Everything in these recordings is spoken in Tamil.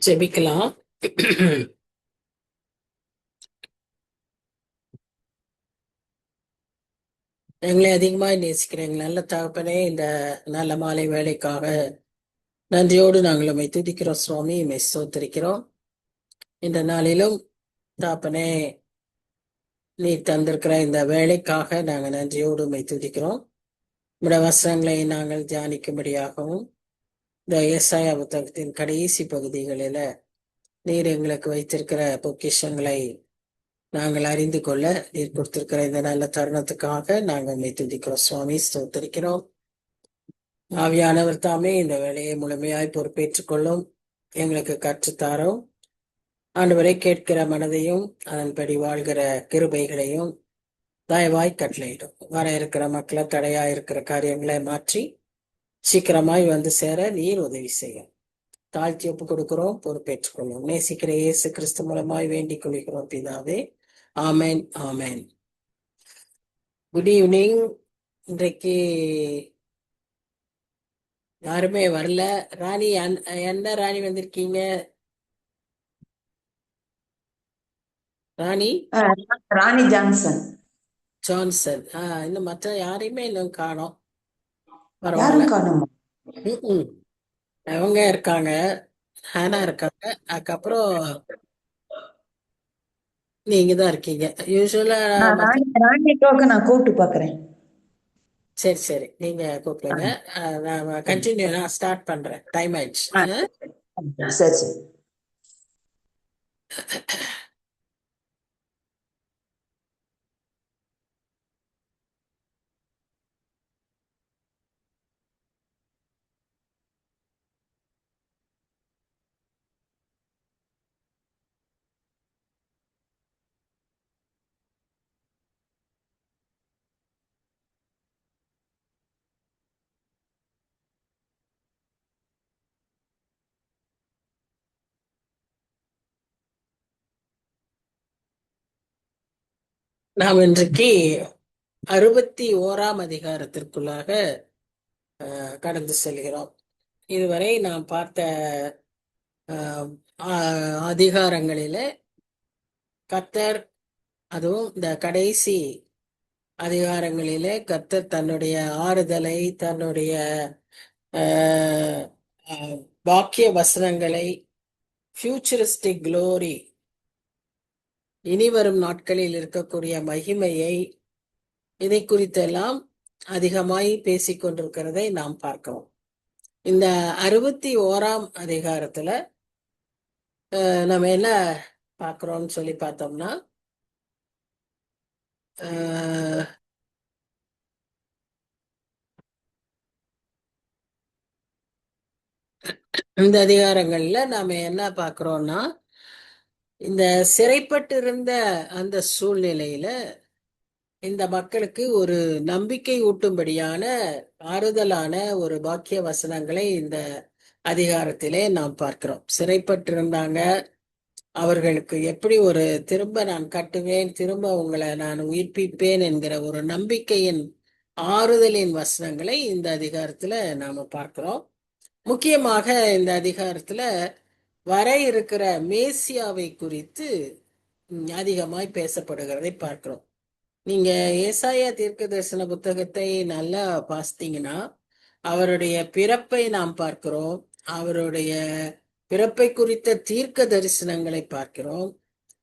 ஜெபிக்கலாம். எங்களை அதிகமாய் நேசிக்கிறேன் நல்ல தகப்பனே, இந்த நல்ல மாலை வேலைக்காக நன்றியோடு நாங்கள் உம்மை துதிக்கிறோம் சுவாமி, உம்மை ஸ்தோத்திரிக்கிறோம். இந்த நாளிலும் தகப்பனே, நீ தந்திருக்கிற இந்த வேலைக்காக நாங்கள் நன்றியோடு உம்மை துதிக்கிறோம். உம்முடைய வசனங்களை நாங்கள் தியானிக்கும்படியாகவும் இந்த ஏசாயா புத்தகத்தின் கடைசி பகுதிகளில நீர் எங்களுக்கு வைத்திருக்கிற பொக்கிஷங்களை நாங்கள் அறிந்து கொள்ள நீர் கொடுத்திருக்கிற இந்த நல்ல தருணத்துக்காக நாங்கள் உம்மை துதிக்கிறோம் சுவாமி, ஸ்தோத்திரிக்கிறோம். ஆவியானவர் தாமே இந்த வேலையை முழுமையாய் பொறுப்பேற்றுக் கொள்ளும், எங்களுக்கு கற்றுத்தாரோம். ஆண்டவரை கேட்கிற மனதையும் அதன்படி வாழ்கிற கிருபைகளையும் தயவாய் கட்டளையிடும். வர இருக்கிற மக்களை தடையா இருக்கிற காரியங்களை மாற்றி சீக்கிரமாய் வந்து சேர நீர் உதவி செய்யும். தாழ்த்தி ஒப்பு கொடுக்கிறோம், பொறுப்பேற்றுக் கொள்ளும். நேசிக்கிற இயேசு கிறிஸ்து மூலமாய் வேண்டிக் கொள்கிறோம் பிதாவே, ஆமேன் ஆமேன். Good evening. இன்றைக்கு யாருமே வரல. ராணி, என்ன ராணி வந்திருக்கீங்க? ராணி ராணி ஜான்சன். ஜான்சன். இன்னும் மற்ற யாரையுமே இன்னும் காணோம். யாரும் பரவாயில்ல. காணுமா? அவங்க இருக்காங்க, ஹானா இருக்காங்க, அதுக்கப்புறம் நீங்க தான் இருக்கீங்க. யூஸ்வலா ராணி டோக்க நான் கூப்பிட்டு பாக்குறேன். சரி சரி, நீங்க கூப்பிடுங்க. நான் கண்டினியூ, நான் ஸ்டார்ட் பண்றேன். டைம் ஆயிடுச்சு. சரி சரி. நாம் இன்றைக்கு 61ஆம் அதிகாரத்திற்குள்ளாக கடந்து செல்கிறோம். இதுவரை நாம் பார்த்த அதிகாரங்களில கர்த்தர், அதுவும் இந்த கடைசி அதிகாரங்களிலே கர்த்தர் தன்னுடைய ஆறுதலை, தன்னுடைய வாக்கிய வசனங்களை, ஃபியூச்சரிஸ்டிக் க்ளோரி, இனி வரும் நாட்களில் இருக்கக்கூடிய மகிமையை, இதை குறித்தெல்லாம் அதிகமாய் பேசிக் கொண்டிருக்கிறதை நாம் பார்க்கிறோம். இந்த 61ஆம் அதிகாரத்துல நம்ம என்ன பார்க்கிறோம்னு சொல்லி பார்த்தோம்னா, இந்த அதிகாரங்கள்ல நாம என்ன பார்க்கிறோம்னா, இந்த சிறைப்பட்டு இருந்த அந்த சூழ்நிலையில இந்த மக்களுக்கு ஒரு நம்பிக்கை ஊட்டும்படியான ஆறுதலான ஒரு வாக்கிய வசனங்களை இந்த அதிகாரத்திலே நாம் பார்க்கிறோம். சிறைப்பட்டிருந்தாங்க, அவர்களுக்கு எப்படி ஒரு திரும்ப நான் கட்டுவேன், திரும்ப உங்களை நான் உயிர்ப்பிப்பேன் என்கிற ஒரு நம்பிக்கையின் ஆறுதலின் வசனங்களை இந்த அதிகாரத்துல நாம பார்க்கிறோம். முக்கியமாக இந்த அதிகாரத்துல வர இருக்கிற மேசியாவை குறித்து அதிகமாய் பேசப்படுகிறதை பார்க்கிறோம். நீங்க ஏசாயா தீர்க்க தரிசன புத்தகத்தை நல்லா பார்த்தீங்கன்னா, அவருடைய பிறப்பை நாம் பார்க்கிறோம், அவருடைய பிறப்பை குறித்த தீர்க்க தரிசனங்களை பார்க்கிறோம்.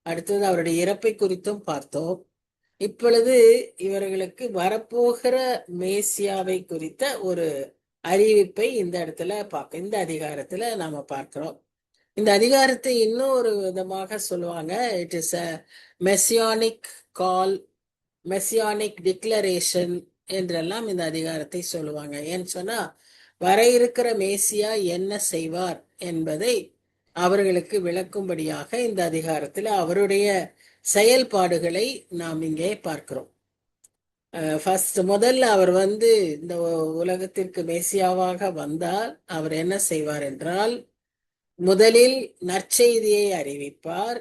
அடுத்தது அவருடைய இறப்பை குறித்தும் பார்த்தோம். இப்பொழுது இவர்களுக்கு வரப்போகிற மேசியாவை குறித்த ஒரு அறிவிப்பை இந்த இடத்துல இந்த அதிகாரத்துல நாம பார்க்கிறோம். இந்த அதிகாரத்தை இன்னும் ஒரு விதமாக சொல்லுவாங்க, it is a messianic call, messianic declaration என்றெல்லாம் இந்த அதிகாரத்தை சொல்லுவாங்க. ஏன்னு சொன்னா, வர இருக்கிற மேசியா என்ன செய்வார் என்பதை அவர்களுக்கு விளக்கும்படியாக இந்த அதிகாரத்தில் அவருடைய செயல்பாடுகளை நாம் இங்கே பார்க்கிறோம். முதல்ல அவர் இந்த உலகத்திற்கு மேசியாவாக வந்தால் அவர் என்ன செய்வார் என்றால், முதலில் நற்செய்தியை அறிவிப்பார்,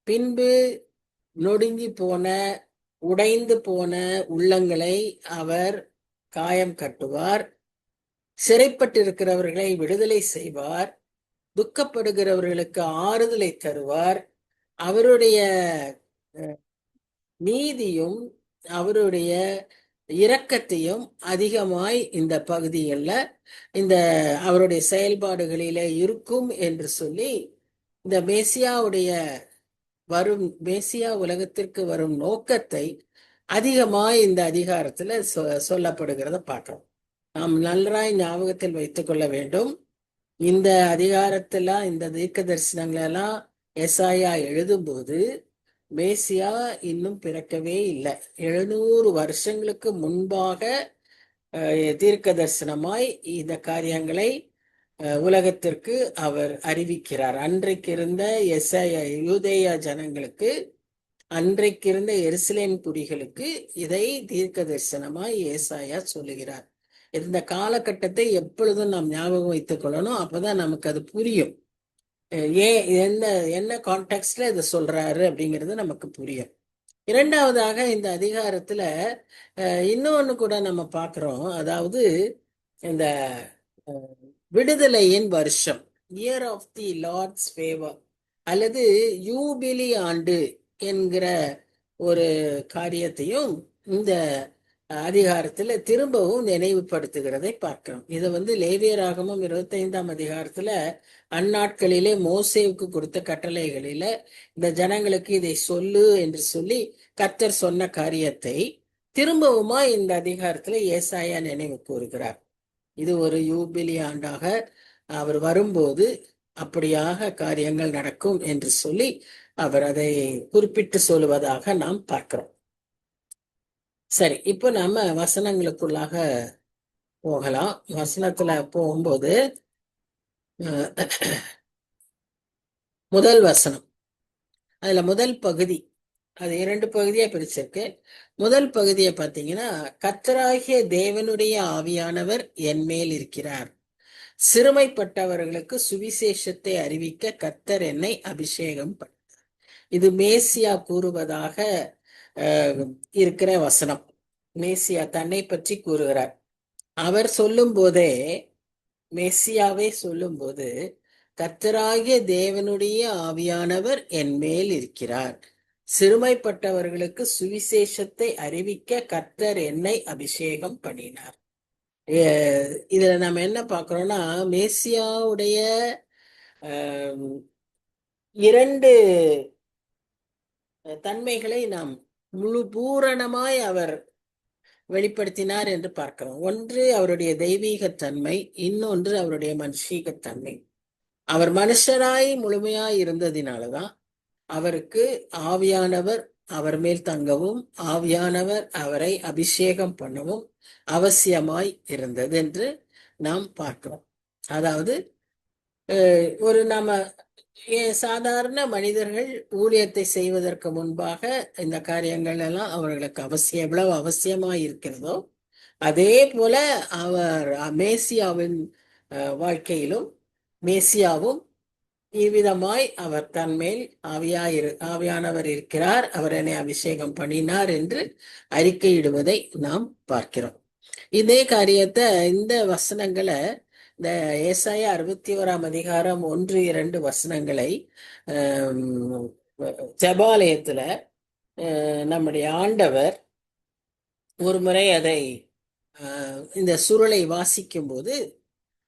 பின்பு நொடுங்கி போன, உடைந்து போன உள்ளங்களை அவர் காயம் கட்டுவார், சிறைப்பட்டிருக்கிறவர்களை விடுதலை செய்வார், துக்கப்படுகிறவர்களுக்கு ஆறுதலை தருவார். அவருடைய நீதியும் அவருடைய இரக்கத்தையும் அதிகமாய் இந்த பகுதிகளில் இந்த அவருடைய செயல்பாடுகளில இருக்கும் என்று சொல்லி இந்த மேசியா உலகத்திற்கு வரும் நோக்கத்தை அதிகமாய் இந்த அதிகாரத்துல சொல்லப்படுகிறத பார்க்கிறோம். நாம் நன்றாய் ஞாபகத்தில் வைத்துக் கொள்ள வேண்டும். இந்த அதிகாரத்துல இந்த தீர்க்க தரிசனங்களெல்லாம் எசாயா எழுதும்போது மேசியா இன்னும் பிறக்கவே இல்லை. 700 வருஷங்களுக்கு முன்பாக தீர்க்க தரிசனமாய் இந்த காரியங்களை உலகத்திற்கு அவர் அறிவிக்கிறார். அன்றைக்கு இருந்த யூதேய ஜனங்களுக்கு, அன்றைக்கு இருந்த எருசலேம் குடிகளுக்கு இதை தீர்க்க தரிசனமாய் ஏசாயா சொல்லுகிறார். இந்த காலகட்டத்தை எப்பொழுதும் நாம் ஞாபகம் வைத்துக் கொள்ளணும். அப்பதான் நமக்கு அது புரியும். என்ன கான்டெக்ட்ல இதை சொல்றாரு அப்படிங்கிறது நமக்கு புரியும். இரண்டாவதாக இந்த அதிகாரத்துல இன்னொன்னு கூட நம்ம பார்க்கிறோம். அதாவது இந்த விடுதலையின் வருஷம், year of the Lord's favour, அல்லது யூபிலி ஆண்டு என்கிற ஒரு காரியத்தையும் இந்த அதிகாரத்துல திரும்பவும் நினைவுபடுத்துகிறதை பார்க்கிறோம். இதை லேவியராகமம் 25ஆம் அதிகாரத்துல அந்நாட்களிலே மோசேவுக்கு கொடுத்த கட்டளைகளில இந்த ஜனங்களுக்கு இதை சொல்லு என்று சொல்லி கர்த்தர் சொன்ன காரியத்தை திரும்பவுமா இந்த அதிகாரத்துல ஏசாயா நினைவு கூறுகிறார். இது ஒரு யூபிலி ஆண்டாக அவர் வரும்போது அப்படியாக காரியங்கள் நடக்கும் என்று சொல்லி அவர் அதை குறிப்பிட்டு சொல்லுவதாக நாம் பார்க்கிறோம். சரி, இப்போ நாம வசனங்களுக்குள்ளாக போகலாம். வசனத்துல போகும்போது முதல் வசனம், அதுல முதல் பகுதி, அது 2 பகுதியா பிரிச்சிருக்கு. முதல் பகுதியை பார்த்தீங்கன்னா, கர்த்தராகிய தேவனுடைய ஆவியானவர் என் மேல் இருக்கிறார், சிறுமைப்பட்டவர்களுக்கு சுவிசேஷத்தை அறிவிக்க கர்த்தர் என்னை அபிஷேகம் பண்ணார். இது மேசியா கூறுவதாக இருக்கிற வசனம். மேசியா தன்னை பற்றி கூறுகிறார். அவர் சொல்லும் போதே, மேசியாவே சொல்லும் போது, கர்த்தராகிய தேவனுடைய ஆவியானவர் என் மேல் இருக்கிறார், சிறுமைப்பட்டவர்களுக்கு சுவிசேஷத்தை அறிவிக்க கர்த்தர் என்னை அபிஷேகம் பண்ணினார். இதுல நம்ம என்ன பார்க்கிறோம்னா, மேசியாவுடைய 2 தன்மைகளை நாம் பூரணமாய் அவர் வெளிப்படுத்தினார் என்று பார்க்கிறோம். ஒன்று அவருடைய தெய்வீக தன்மை, இன்னொன்று அவருடைய மனுஷீகத்தன்மை. அவர் மனுஷராய் முழுமையாய் இருந்ததினாலதான் அவருக்கு ஆவியானவர் அவர் மேல் தங்கவும், ஆவியானவர் அவரை அபிஷேகம் பண்ணவும் அவசியமாய் இருந்தது என்று நாம் பார்க்கிறோம். அதாவது ஒரு நம்ம சாதாரண மனிதர்கள் ஊழியத்தை செய்வதற்கு முன்பாக இந்த காரியங்கள் எல்லாம் அவர்களுக்கு எவ்வளவு அவசியமாய் இருக்கிறதோ, அதே போல அவர் மேசியாவின் வாழ்க்கையிலும் மேசியாவும் இவ்விதமாய் அவர் தன்மேல் ஆவியானவர் இருக்கிறார், அவர் என்னை அபிஷேகம் பண்ணினார் என்று அறிக்கையிடுவதை நாம் பார்க்கிறோம். இதே காரியத்தை இந்த வசனங்களை இந்த ஏசாயா 61ஆம் அதிகாரம் 1-2 வசனங்களை ஜெபாலயத்துல நம்முடைய ஆண்டவர் ஒரு முறை அதை இந்த சுருளை வாசிக்கும் போது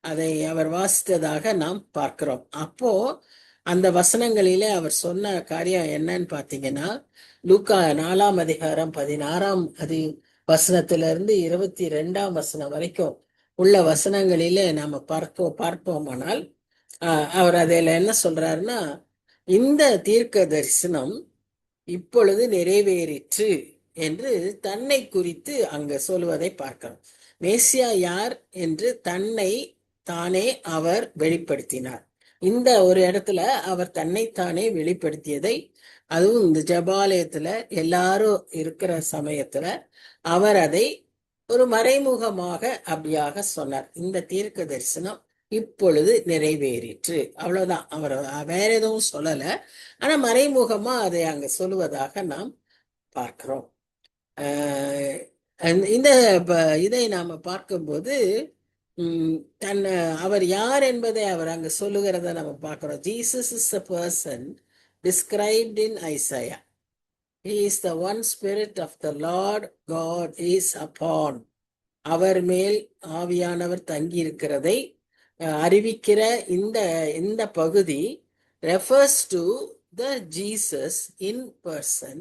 அதை அவர் வாசித்ததாக நாம் பார்க்கிறோம். அப்போ அந்த வசனங்களிலே அவர் சொன்ன காரியம் என்னன்னு பார்த்தீங்கன்னா, லூக்கா 4ஆம் அதிகாரம் 16ஆம் வசனத்திலிருந்து 22ஆம் வசனம் வரைக்கும் உள்ள வசனங்களிலே நாம பார்ப்போமானால் அவர் அதில் என்ன சொல்றாருன்னா, இந்த தீர்க்க தரிசனம் இப்பொழுது நிறைவேறிற்று என்று தன்னை குறித்து அங்க சொல்வதை பார்க்கிறோம். மேசியா யார் என்று தன்னை தானே அவர் வெளிப்படுத்தினார். இந்த ஒரு இடத்துல அவர் தன்னைத்தானே வெளிப்படுத்தியதை, அதுவும் இந்த ஜெபாலயத்துல எல்லாரும் இருக்கிற சமயத்துல அவர் அதை ஒரு மறைமுகமாக அப்படியாக சொன்னார். இந்த தீர்க்க தரிசனம் இப்பொழுது நிறைவேறிற்று, அவ்வளவுதான். அவர் வேற எதுவும் சொல்லல, ஆனா மறைமுகமா அதை அங்க சொல்லுவதாக நாம் பார்க்கிறோம். இந்த இதை நாம பார்க்கும்போது தன் அவர் யார் என்பதை அவர் அங்கு சொல்லுகிறத நம்ம பார்க்கிறோம். Jesus is a person described in Isaiah. He is the one spirit of the Lord God is upon. அவர் மேல் ஆவியானவர் தங்கி இருக்கிறதை அறிவிக்கிற இந்த இந்த பகுதி refers to the Jesus in person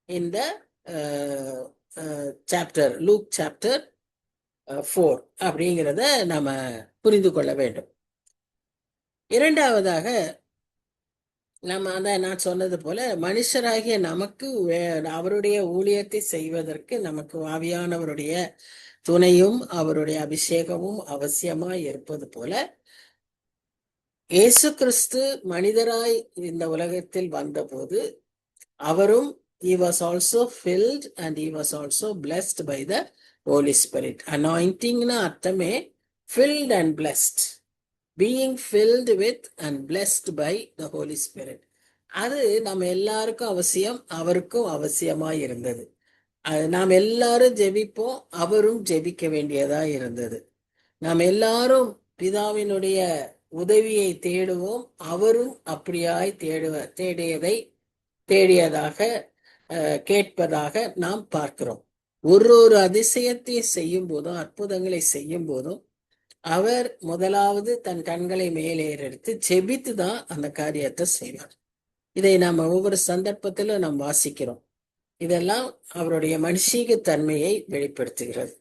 in the chapter, Luke chapter 4 அப்படிங்கிறத நாம புரிந்து கொள்ள வேண்டும். இரண்டாவதாக நம்ம நான் சொன்னது போல மனுஷராகிய நமக்கு அவருடைய ஊழியத்தை செய்வதற்கு நமக்கு ஆவியானவருடைய துணையும் அவருடைய அபிஷேகமும் அவசியமாய் இருப்பது போல இயேசு கிறிஸ்து மனிதராய் இந்த உலகத்தில் வந்தபோது அவரும் he was also filled and he was also blessed by the Holy Spirit. Anointing-னா அர்த்தமே filled and blessed, being filled with and blessed by the Holy Spirit. அது நம்ம எல்லாருக்கும் அவசியம், அவருக்கும் அவசியமாய் இருந்தது. நாம் எல்லாரும் ஜெபிப்போம், அவரும் ஜெபிக்க வேண்டியதா இருந்தது. நாம் எல்லாரும் பிதாவினுடைய உதவியை தேடுவோம், அவரும் அப்படியாய் தேடியதாக கேட்பதாக நாம் பார்க்கிறோம். ஒரு அதிசயத்தை செய்யும் போதும் அற்புதங்களை செய்யும் போதும் அவர் முதலாவது தன் கண்களை மேலே எடுத்து ஜெபித்து தான் அந்த காரியத்தை செய்வார். இதை நாம் ஒவ்வொரு சந்தர்ப்பத்திலும் நாம் வாசிக்கிறோம். இதெல்லாம் அவருடைய மனுஷீக தன்மையை வெளிப்படுத்துகிறது.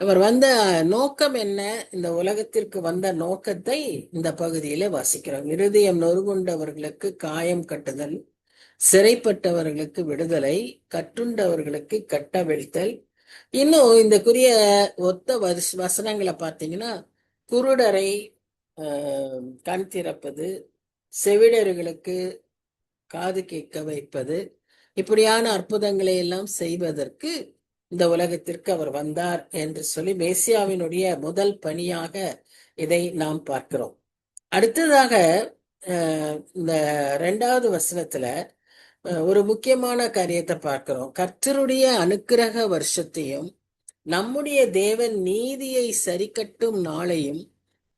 அவர் வந்த நோக்கம் என்ன, இந்த உலகத்திற்கு வந்த நோக்கத்தை இந்த பகுதியில வாசிக்கிறோம். இருதயம் நொறுங்குண்டவர்களுக்கு காயம் கட்டுதல், சிறைப்பட்டவர்களுக்கு விடுதலை, கட்டுண்டவர்களுக்கு கட்டவிழ்த்தல். இன்னும் இந்த ஒத்த வசனங்களை பார்த்தீங்கன்னா குருடரை கண் திறப்பது, செவிடர்களுக்கு காது கேட்க வைப்பது, இப்படியான அற்புதங்களை எல்லாம் செய்வதற்கு இந்த உலகத்திற்கு அவர் வந்தார் என்று சொல்லி மேசியாவினுடைய முதல் பணியாக இதை நாம் பார்க்கிறோம். அடுத்ததாக இந்த 2வது வசனத்துல ஒரு முக்கியமான காரியத்தை பார்க்கிறோம். கர்த்தருடைய அனுக்கிரக வருஷத்தையும் நம்முடைய தேவன் நீதியை சரிக்கட்டும் நாளையும்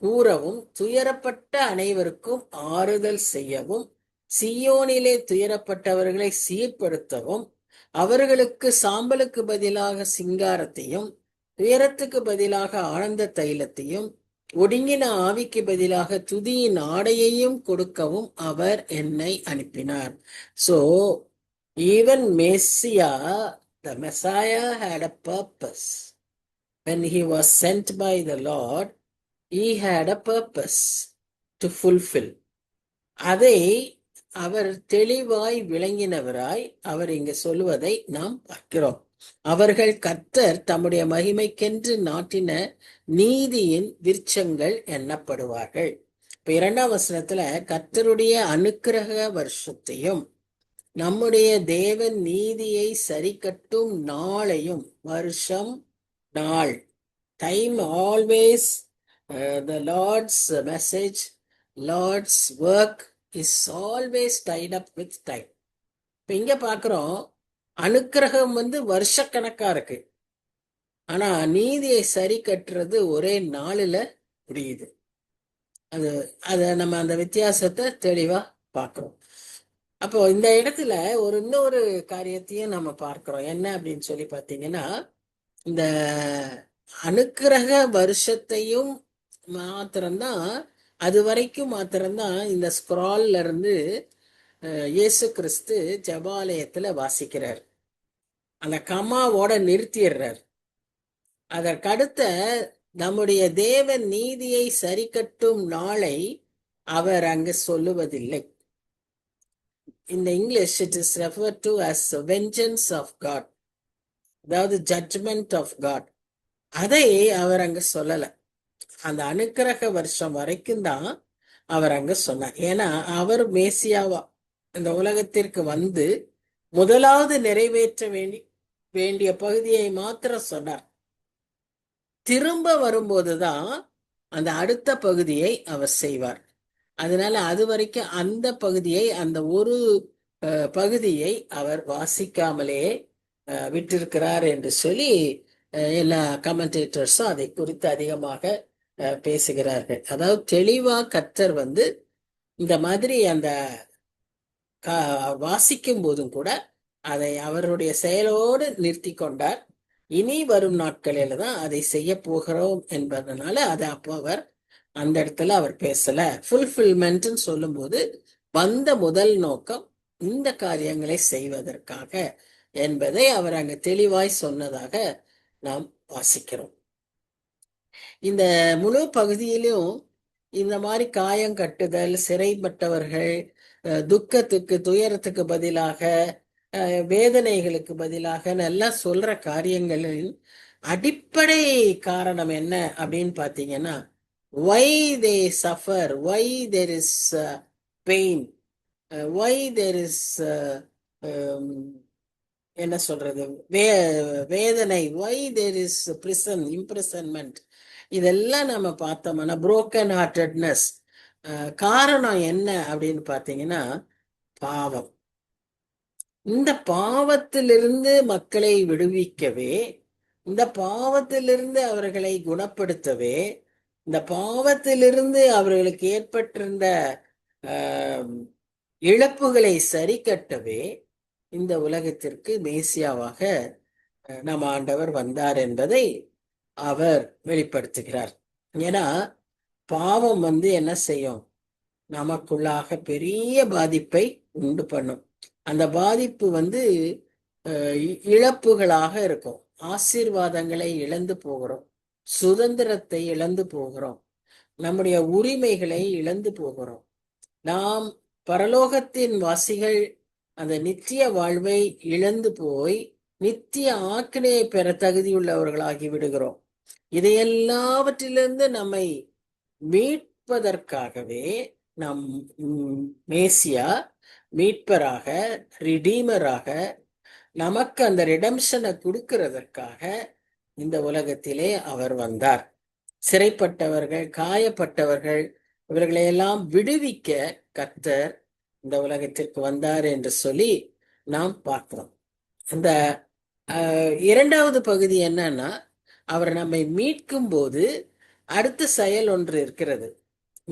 கூறவும், துயரப்பட்ட அனைவருக்கும் ஆறுதல் செய்யவும், சீயோனிலே துயரப்பட்டவர்களை சீர்படுத்தவும், அவர்களுக்கு சாம்பலுக்கு பதிலாக சிங்காரத்தையும், துயரத்துக்கு பதிலாக ஆனந்த தைலத்தையும், ஒடுங்கின ஆவிக்கு பதிலாக துதியின் ஆடையையும் கொடுக்கவும் அவர் என்னை அனுப்பினார். So even the Messiah had a purpose. When he was sent by the Lord, he had a purpose to fulfill. அதை அவர் தெளிவாய் விளங்கினவராய் அவர் இங்கு சொல்லுவதை நாம் பார்க்கிறோம். அவர்கள் கர்த்தர் தம்முடைய மகிமைக்கென்று நாட்டின நீதியின் விருட்சங்கள் எண்ணப்படுவார்கள். இப்ப 2ஆம் வசனத்துல கர்த்தருடைய அனுக்கிரக வருஷத்தையும் நம்முடைய தேவன் நீதியை சரிக்கட்டும் நாளையும், வருஷம் நாள், time, always the Lord's message, Lord's work is always tied up with time. இப்ப இங்க பாக்குறோம் அனுக்கிரகம் வருஷக்கணக்கா இருக்கு, ஆனா நீதியை சரி கட்டுறது ஒரே நாளில முடியுது. அத நம்ம அந்த வித்தியாசத்தை தெளிவா பார்க்கிறோம். அப்போ இந்த இடத்துல இன்னொரு காரியத்தையும் நம்ம பார்க்கிறோம். என்ன அப்படின்னு சொல்லி பார்த்தீங்கன்னா, இந்த அனுக்கிரக வருஷத்தையும் மாத்திரம்தான், அது வரைக்கும் மாத்திரம்தான் இந்த ஸ்க்ரால்ல இருந்து இயேசு கிறிஸ்து ஜெபாலயத்துல வாசிக்கிறார். அந்த கமாவோட நிறுத்திடுறார். அதற்கடுத்த நம்முடைய தேவன் நீதியை சரி கட்டும் நாளை அவர் அங்கு சொல்லுவதில்லை. இந்த English it is referred to as vengeance of God, அதாவது ஜட்ஜ்மெண்ட் ஆஃப் காட். அதை அவர் அங்க சொல்லல. அந்த அனுக்கிரக வருஷம் வரைக்கும் தான் அவர் அங்க சொன்னார். ஏன்னா அவர் மேசியாவா இந்த உலகத்திற்கு வந்து முதலாவது நிறைவேற்ற வேண்டிய பகுதியை மாத்திரம் சொன்னார். திரும்ப வரும்போதுதான் அந்த அடுத்த பகுதியை அவர் செய்வார். அதனால அது வரைக்கும் அந்த பகுதியை, அந்த ஒரு பகுதியை அவர் வாசிக்காமலே விட்டிருக்கிறார் என்று சொல்லி எல்லா கமெண்டேட்டர்ஸும் அதை குறித்து அதிகமாக பேசுகிறார்கள். அதாவது தெளிவா கர்த்தர் வந்து இந்த மாதிரி அந்த வாசிக்கும் போதும் கூட அதை அவருடைய செயலோடு நிறுத்தி கொண்டார். இனி வரும் நாட்களில தான் அதை செய்ய போகிறோம் என்பதனால அதை அப்போ அவர் அந்த இடத்துல அவர் பேசல. ஃபுல்ஃபில்மெண்ட்னு சொல்லும்போது வந்த முதல் நோக்கம் இந்த காரியங்களை செய்வதற்காக என்பதை அவர் அங்கு தெளிவாய் சொன்னதாக நாம் வாசிக்கிறோம். இந்த முழு பகுதியிலும் இந்த மாதிரி காயம் கட்டுதல், சிறைப்பட்டவர்கள், துக்கத்துக்கு துயரத்துக்கு பதிலாக வேதனைகளுக்கு பதிலாக நல்லா சொல்ற காரியங்களின் அடிப்படை காரணம் என்ன அப்படின்னு பாத்தீங்கன்னா, why they suffer, why there is pain, why there is என்ன சொல்றது வேதனை, why there is prison, imprisonment, இதெல்லாம் நம்ம பார்த்தோம்னா broken heartedness, காரணம் என்ன அப்படின்னு பார்த்தீங்கன்னா பாவம். இந்த பாவத்திலிருந்து மக்களை விடுவிக்கவே, இந்த பாவத்திலிருந்து அவர்களை குணப்படுத்தவே, இந்த பாவத்திலிருந்து அவர்களுக்கு ஏற்பட்டிருந்த இழப்புகளை சரி கட்டவே இந்த உலகத்திற்கு மேசியாவாக நம் ஆண்டவர் வந்தார் என்பதை அவர் வெளிப்படுத்துகிறார். ஏன்னா பாவம் வந்து என்ன செய்யும், நமக்குள்ளாக பெரிய பாதிப்பை உண்டு பண்ணும். அந்த பாதிப்பு வந்து இழப்புகளாக இருக்கும். ஆசீர்வாதங்களை இழந்து போகிறோம், சுதந்திரத்தை இழந்து போகிறோம், நம்முடைய உரிமைகளை இழந்து போகிறோம். நாம் பரலோகத்தின் வாசிகள் அந்த நித்திய வாழ்வை இழந்து போய் நித்திய ஆக்கினையை பெற தகுதியுள்ளவர்களாகி விடுகிறோம். இதையெல்லாவற்றிலிருந்து நம்மை மீட்பதற்காகவே நம் மேசியா மீட்பராக, ரிடீமராக, நமக்கு அந்த ரிடம்ஷனை கொடுக்கிறதற்காக இந்த உலகத்திலே அவர் வந்தார். சிறைப்பட்டவர்கள், காயப்பட்டவர்கள், இவர்களையெல்லாம் விடுவிக்க கர்த்தர் இந்த உலகத்திற்கு வந்தார் என்று சொல்லி நாம் பார்க்கிறோம். இந்த இரண்டாவது பகுதி என்னன்னா, அவர் நம்மை மீட்கும் போது அடுத்த செயல் ஒன்று இருக்கிறது.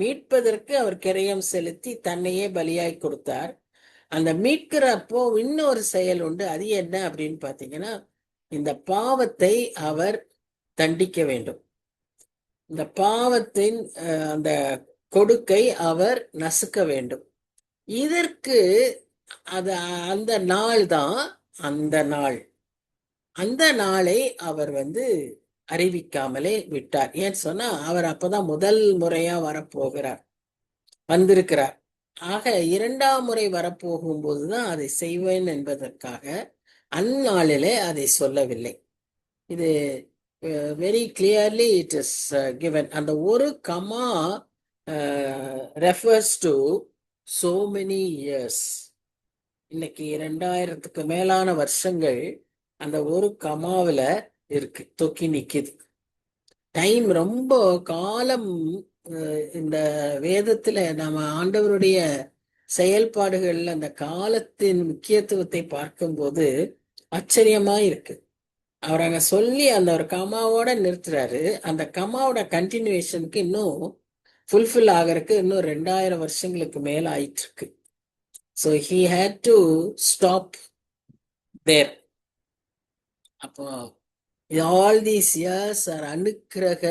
மீட்பதற்கு அவர் கிரயம் செலுத்தி தன்னையே பலியாய் கொடுத்தார். அந்த மீட்கிறப்போ இன்னொரு செயல் உண்டு. அது என்ன அப்படின்னு பாத்தீங்கன்னா, இந்த பாவத்தை அவர் தண்டிக்க வேண்டும். இந்த பாவத்தின் அந்த கொடுக்கை அவர் நசுக்க வேண்டும். இதற்கு அது அந்த நாள் தான், அந்த நாளை அவர் வந்து அறிவிக்காமலே விட்டார். ஏன்னு சொன்னா அவர் அப்பதான் முதல் முறையா வந்திருக்கிறார். ஆக இரண்டாம் முறை வரப்போகும் போதுதான் அதை செய்வேன் என்பதற்காக அந்நாளிலே அதை சொல்லவில்லை. இது very clearly it is given. அந்த ஒரு comma refers to so many years. இன்னைக்கு 2000க்கு மேலான வருஷங்கள் அந்த ஒரு கமாவில இருக்கு, தொக்கி நிக்குது. டைம் ரொம்ப காலம். இந்த வேதத்துல நம்ம ஆண்டவருடைய செயல்பாடுகள்ல அந்த காலத்தின் முக்கியத்துவத்தை பார்க்கும்போது ஆச்சரியமா இருக்கு. அவர் அங்க சொல்லி அந்த ஒரு கமாவோட நிறுத்துறாரு. அந்த கமாவோட கண்டினியூஷனுக்கு இன்னும் ஃபுல்ஃபில் ஆகிறதுக்கு இன்னும் 2000 வருஷங்களுக்கு மேல ஆயிட்டு இருக்கு. So he had to stop there. அப்போ ஆல் தீஸ் இயர்ஸ் ஆர் அனுக்கிரக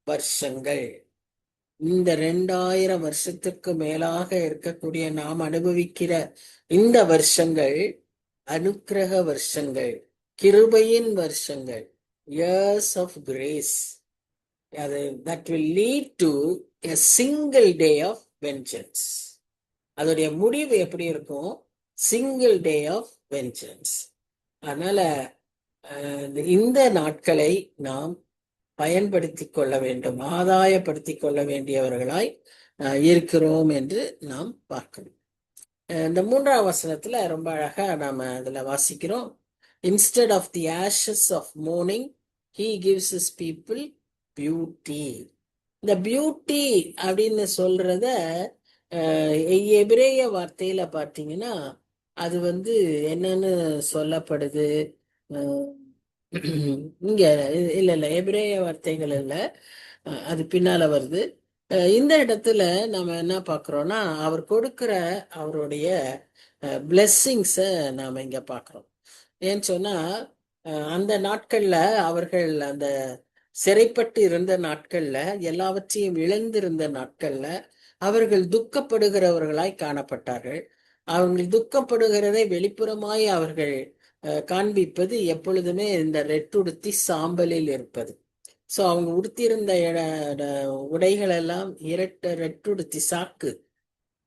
வருஷங்கள். இந்த 2000 வருஷத்துக்கு மேலாக இருக்கக்கூடிய நாம் அனுபவிக்கிற இந்த வருஷங்கள் அனுக்கிரக வருஷங்கள், கிருபையின் வருஷங்கள், years of grace. that will lead to a single day of vengeance. அதோடைய முடிவு எப்படி இருக்கும்? Single day of vengeance. அதனால இந்த நாட்களை நாம் பயன்படுத்தி கொள்ள வேண்டும், ஆதாயப்படுத்தி கொள்ள வேண்டியவர்களாய் இருக்கிறோம் என்று நாம் பார்க்கணும். இந்த 3ஆம் வசனத்துல ரொம்ப அழகா நாம அதுல வாசிக்கிறோம். Instead of the ashes of mourning, he gives his people beauty. இந்த பியூட்டி அப்படின்னு சொல்றத எபிரேய வார்த்தையில பார்த்தீங்கன்னா அது வந்து என்னன்னு சொல்லப்படுது? இங்க இல்ல எபிரேய வார்த்தைகள் இல்ல, அது பின்னால வருது. இந்த இடத்துல நம்ம என்ன பார்க்குறோம்னா, அவர் கொடுக்கிற அவருடைய பிளெஸ்ஸிங்ஸை நாம் இங்கே பார்க்குறோம். ஏன்னு சொன்னா அந்த நாட்கள்ல அவர்கள் அந்த சிறைப்பட்டு இருந்த நாட்கள்ல, எல்லாவற்றையும் இழந்திருந்த நாட்கள்ல அவர்கள் துக்கப்படுகிறவர்களாய் காணப்பட்டார்கள். அவர்கள் துக்கப்படுகிறதை வெளிப்புறமாய் அவர்கள் காண்பிப்பது எப்பொழுதுமே இந்த ரெட்டுடுத்தி சாம்பலில் இருப்பது. ஸோ அவங்க உடுத்தியிருந்த உடைகள் எல்லாம் ரெட்டுடுத்தி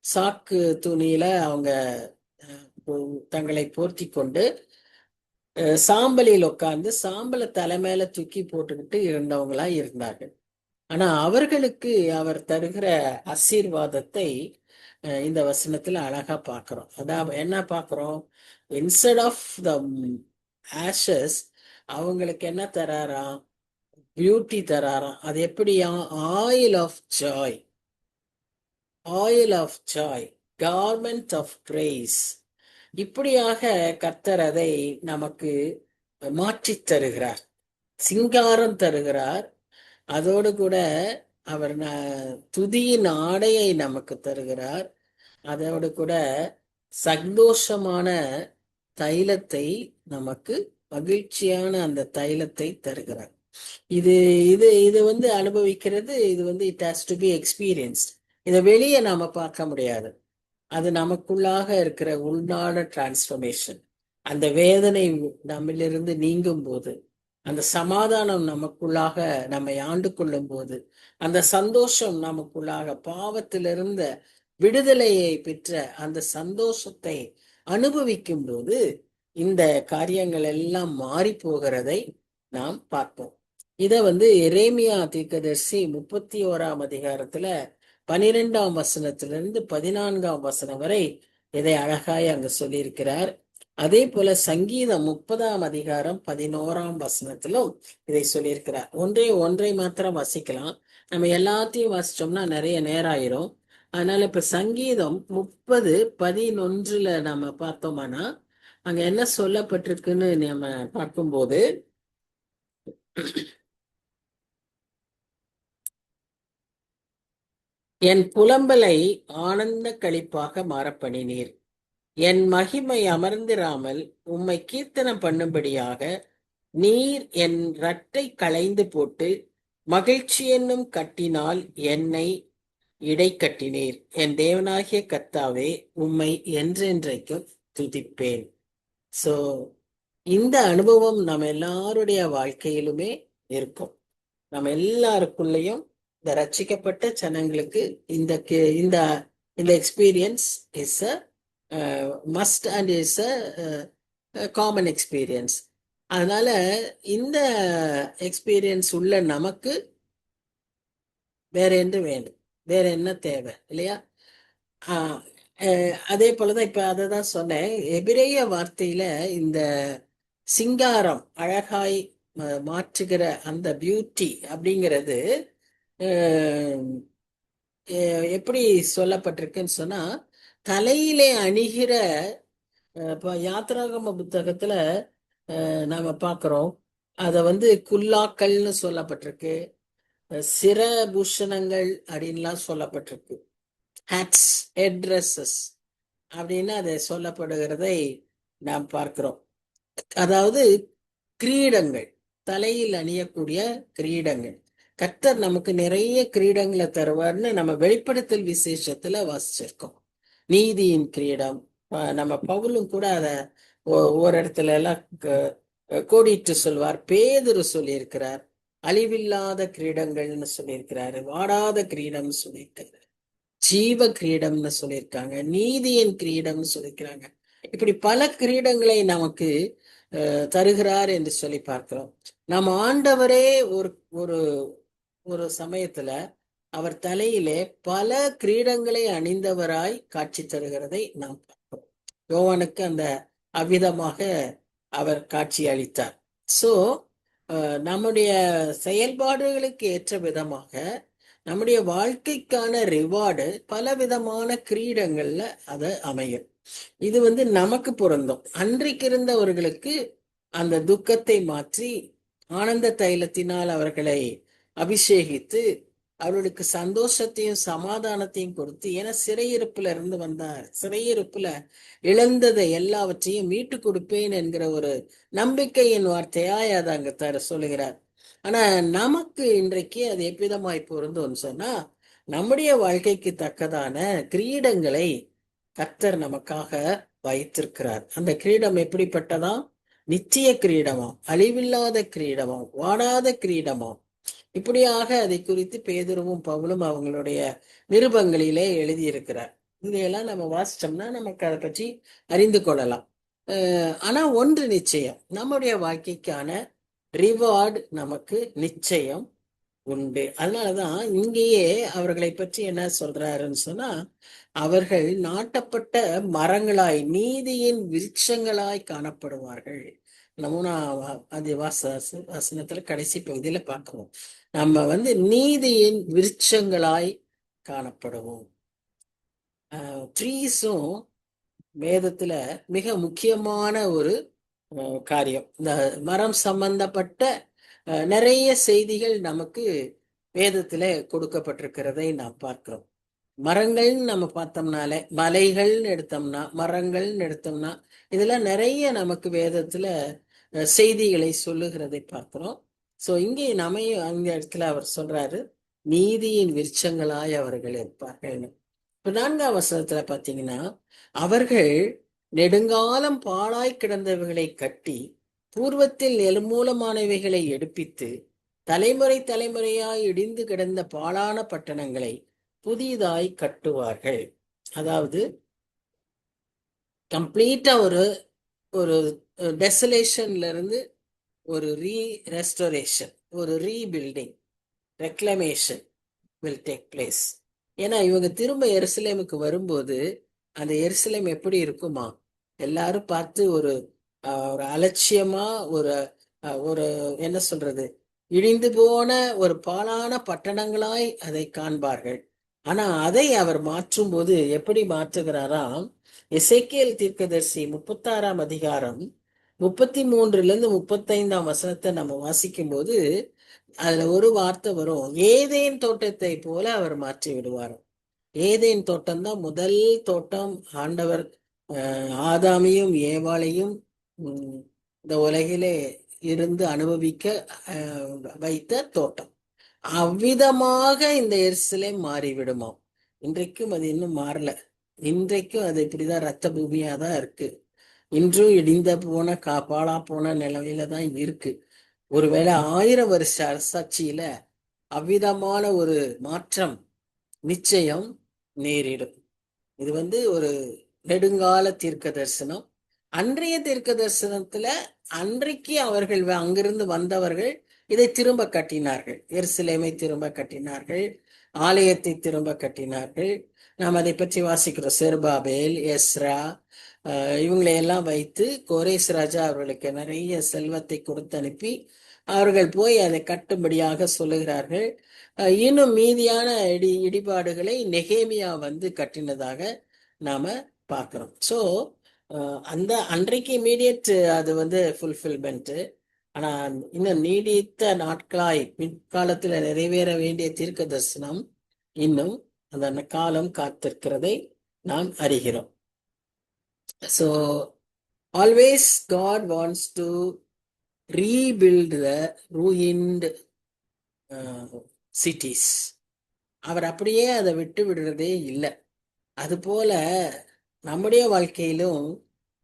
சாக்கு துணியில அவங்க தங்களை போர்த்தி கொண்டு சாம்பலில் உட்கார்ந்து சாம்பலை தலைமையில தூக்கி போட்டுக்கிட்டு இருந்தவங்களா இருந்தார்கள். ஆனா அவர்களுக்கு அவர் தருகிற ஆசீர்வாதத்தை இந்த வசனத்துல அழகா பார்க்கிறோம். அதான் என்ன பார்க்கிறோம்? இன்ஸ்டெட் ஆஃப் த ஆஷஸ் அவங்களுக்கு என்ன தராராம்? பியூட்டி தராராம். அது எப்படியா? Oil of joy, oil of joy, garment of praise. இப்படியாக கர்த்தர் அதை நமக்கு மாற்றி தருகிறார், சிங்காரம் தருகிறார். அதோடு கூட அவர் துதியின் ஆடையை நமக்கு தருகிறார். அதோடு கூட சந்தோஷமான தைலத்தை, நமக்கு மகிழ்ச்சியான அந்த தைலத்தை தருகிறார். இது இது இது வந்து அனுபவிக்கிறது, இது வந்து it has to be experienced. இதை வெளியே நாம பார்க்க முடியாது. அது நமக்குள்ளாக இருக்கிற உள்நாட டிரான்ஸ்ஃபர்மேஷன். அந்த வேதனை நம்மிலிருந்து நீங்கும் போது, அந்த சமாதானம் நமக்குள்ளாக நம்மை ஆண்டு கொள்ளும் போது, அந்த சந்தோஷம் நமக்குள்ளாக பாவத்திலிருந்த விடுதலையை பெற்ற அந்த சந்தோஷத்தை அனுபவிக்கும் போது இந்த காரியங்கள் எல்லாம் மாறி போகிறதை நாம் பார்ப்போம். இத வந்து எரேமியா தீர்க்கதரிசி 31ஆம் அதிகாரத்துல 12ஆம் வசனத்திலிருந்து 14ஆம் வசனம் வரை இதை அழகாய் அங்கு சொல்லியிருக்கிறார். அதே போல சங்கீதம் 30ஆம் அதிகாரம் 11ஆம் வசனத்திலும் இதை சொல்லியிருக்கிறார். ஒன்றை மாத்திரம் வாசிக்கலாம். நம்ம எல்லாத்தையும் வாசிச்சோம்னா நிறைய நேரம் ஆயிரும். அதனால இப்ப சங்கீதம் 30:11 நம்ம பார்த்தோம்னா அங்க என்ன சொல்லப்பட்டிருக்குன்னு நம்ம பார்க்கும்போது, என் புலம்பலை ஆனந்த களிப்பாக மாறப்பண்ணினீர். என் மகிமை அமர்ந்திராமல் உம்மை கீர்த்தனம் பண்ணும்படியாக நீர் என் ரட்டை களைந்து போட்டு மகிழ்ச்சி என்னும் கட்டினால் என்னை இடை கட்டினீர். என் தேவனாகிய கர்த்தாவே, உம்மை என்றென்றைக்கும் துதிப்பேன். சோ இந்த அனுபவம் நம்ம எல்லாருடைய வாழ்க்கையிலுமே இருக்கும். நம்ம எல்லாருக்குள்ளேயும் இந்த ரட்சிக்கப்பட்ட ஜனங்களுக்கு இந்த இந்த இந்த experience is a must and is a common experience. அதனால இந்த எக்ஸ்பீரியன்ஸ் உள்ள நமக்கு வேற என்ன வேண்டும், வேற என்ன தேவை இல்லையா? அதே போலதான் இப்ப அதை தான் சொன்னேன். எபிரேய வார்த்தையில இந்த சிங்காரம் அழகாய் மாற்றுகிற அந்த பியூட்டி அப்படிங்கிறது எப்படி சொல்லப்பட்டிருக்குன்னு சொன்னா, தலையிலே அணிகிற இப்ப யாத்திராகம புத்தகத்துல நாம பார்க்கிறோம். அத வந்து குல்லாக்கள்னு சொல்லப்பட்டிருக்கு, சிரபூஷணங்கள் அப்படின்லாம் சொல்லப்பட்டிருக்கு, ஹேட்ஸ், ஹெட் ட்ரெஸ்ஸஸ் அப்படின்னு அதை சொல்லப்படுகிறதை நாம் பார்க்கிறோம். அதாவது கிரீடங்கள், தலையில் அணியக்கூடிய கிரீடங்கள். கர்த்தர் நமக்கு நிறைய கிரீடங்களை தருவார்னு நம்ம வெளிப்படுத்தல் விசேஷத்துல வாசிச்சிருக்கோம். நீதியின் கிரீடம், நம்ம பவுலும் கூட அத ஒரு இடத்துல எல்லாம் கோடிட்டு சொல்வார். பேதுரு சொல்லியிருக்கிறார், அழிவில்லாத கிரீடங்கள்னு சொல்லியிருக்கிறாரு, வாடாத கிரீடம்னு சொல்லியிருக்கிறாரு, ஜீவ கிரீடம்னு சொல்லியிருக்காங்க, நீதியின் கிரீடம்னு சொல்லியிருக்கிறாங்க. இப்படி பல கிரீடங்களை நமக்கு தருகிறார் என்று சொல்லி பார்க்கிறோம். நம் ஆண்டவரே ஒரு ஒரு ஒரு சமயத்துல அவர் தலையிலே பல கிரீடங்களை அணிந்தவராய் காட்சி தருகிறதை நாம் பார்க்கிறோம். யோவானுக்கு அந்த அவ்விதமாக அவர் காட்சி அளித்தார். சோ நம்முடைய செயல்பாடுகளுக்கு ஏற்ற விதமாக நம்முடைய வாழ்க்கைக்கான ரிவார்டு பல விதமான கிரீடங்கள்ல அது அமையும். இது வந்து நமக்கு பொருந்தும். அன்றைக்கு இருந்தவர்களுக்கு அந்த துக்கத்தை மாற்றி ஆனந்த தைலத்தினால் அவர்களை அபிஷேகித்து அவர்களுக்கு சந்தோஷத்தையும் சமாதானத்தையும் கொடுத்து, ஏன்னா சிறையிருப்புல இருந்து வந்தார், சிறையிருப்புல இழந்ததை எல்லாவற்றையும் மீட்டு கொடுப்பேன் என்கிற ஒரு நம்பிக்கையின் வார்த்தையாய் அதை அங்க சொல்லுகிறார். ஆனா நமக்கு இன்றைக்கு அது எவ்விதமாய் பொருந்தும்னு சொன்னா, நம்முடைய வாழ்க்கைக்கு தக்கதான கிரீடங்களை கர்த்தர் நமக்காக வைத்திருக்கிறார். அந்த கிரீடம் எப்படிப்பட்டதா? நித்திய கிரீடமாம், அழிவில்லாத கிரீடமாம், வாடாத கிரீடமாம். இப்படியாக அதை குறித்து பேதுருவும் பவுலும் அவங்களுடைய நிருபங்களிலே எழுதியிருக்கிறார். இதையெல்லாம் நம்ம வாசிச்சோம்னா நமக்கு அதை பற்றி அறிந்து கொள்ளலாம். ஆனா ஒன்று நிச்சயம், நம்முடைய வாழ்க்கைக்கான ரிவார்டு நமக்கு நிச்சயம் உண்டு. அதனாலதான் இங்கேயே அவர்களை பற்றி என்ன சொல்றாருன்னு சொன்னா, அவர்கள் நாட்டப்பட்ட மரங்களாய் நீதியின் விருட்சங்களாய் காணப்படுவார்கள். அது வசனத்துல கடைசி பகுதியில பார்க்கணும். நம்ம நீதியின் விருட்சங்களாய் காணப்படுவோம். ட்ரீஸும் வேதத்துல மிக முக்கியமான ஒரு காரியம். இந்த மரம் சம்பந்தப்பட்ட நிறைய செய்திகள் நமக்கு வேதத்துல கொடுக்கப்பட்டிருக்கிறதை நாம் பார்க்கிறோம். மரங்கள்னு நம்ம பார்த்தோம்னாலே, மலைகள்னு எடுத்தோம்னா, மரங்கள்னு எடுத்தோம்னா, இதெல்லாம் நிறைய நமக்கு வேதத்துல செய்திகளை சொல்லுகிறதை பார்க்கிறோம். சோ இங்கே அந்த இடத்துல அவர் சொல்றாரு, நீதியின் விருட்சங்களாய் அவர்கள் இருப்பார்கள். இப்ப 4ஆம் வசனத்துல பாத்தீங்கன்னா, அவர்கள் நெடுங்காலம் பாழாய் கிடந்தவைகளை கட்டி பூர்வத்தில் நிர்மூலமானவைகளை எடுப்பித்து தலைமுறை தலைமுறையாய் இடிந்து கிடந்த பாழான பட்டணங்களை புதிதாய் கட்டுவார்கள். அதாவது கம்ப்ளீட்டா ஒரு ஒரு டெசலேஷன்ல இருந்து ஒரு ரெஸ்டோரேஷன், ஒரு rebuilding, reclamation will take place. ஏன்னா இவங்க திரும்ப எருசலேமுக்கு வரும்போது அந்த எருசலேம் எப்படி இருக்குமா? எல்லாரும் பார்த்து ஒரு அலட்சியமா, ஒரு ஒரு என்ன சொல்றது, இடிந்து போன ஒரு பாழான பட்டணங்களாய் அதை காண்பார்கள். ஆனா அதை அவர் மாற்றும் போது எப்படி மாற்றுகிறாராம்? எசேக்கியேல் தீர்க்கதரிசி 36ஆம் அதிகாரம் 33 35 வசனத்தை நம்ம வாசிக்கும் போது அதுல ஒரு வார்த்தை வரும், ஏதேன் தோட்டத்தை போல அவர் மாற்றி விடுவார். ஏதேன் தோட்டம் தான் முதல் தோட்டம். ஆண்டவர் ஆதாமையும் ஏவாளையும் இந்த உலகிலே இருந்து அனுபவிக்க வைத்த தோட்டம். அவ்விதமாக இந்த எருசலேம் மாறிவிடுமாம். இன்றைக்கும் அது இன்னும் மாறல. இன்றைக்கும் அது இப்படிதான் ரத்த பூமியா தான் இருக்கு. இன்றும் இடிந்த போன பாழா போன நிலையில தான் இருக்கு. ஒருவேளை 1000 வருஷ அரசாட்சியில அவ்விதமான ஒரு மாற்றம் நிச்சயம் நேரிடும். இது ஒரு நெடுங்கால தீர்க்க தரிசனம். அன்றைய தீர்க்க தரிசனத்துல அன்றைக்கு அவர்கள் அங்கிருந்து வந்தவர்கள் இதை திரும்ப கட்டினார்கள். எருசலேமை திரும்ப கட்டினார்கள், ஆலயத்தை திரும்ப கட்டினார்கள். நாம் அதை பற்றி வாசிக்கிறோம். செருபாபேல், எஸ்ரா, இவங்களையெல்லாம் வைத்து கோரேஸ் ராஜா அவர்களுக்கு நிறைய செல்வத்தை கொடுத்து அனுப்பி அவர்கள் போய் அதை கட்டும்படியாக சொல்லுகிறார்கள். இன்னும் மீதியான இடிபாடுகளை நெகேமியா கட்டினதாக நாம பார்க்கிறோம். ஸோ அந்த அன்றைக்கு இமீடியட் அது ஃபுல்ஃபில்மெண்ட். ஆனா இன்னும் நீடித்த நாட்களாய் பிற்காலத்துல நிறைவேற வேண்டிய தீர்க்க தரிசனம் இன்னும் அந்த காலம் காத்திருக்கிறதை நாம் அறிகிறோம். So always God wants to rebuild the ruined cities. அவர் அப்படியே அதை விட்டு விடுறதே இல்லை. அது போல நம்முடைய வாழ்க்கையிலும்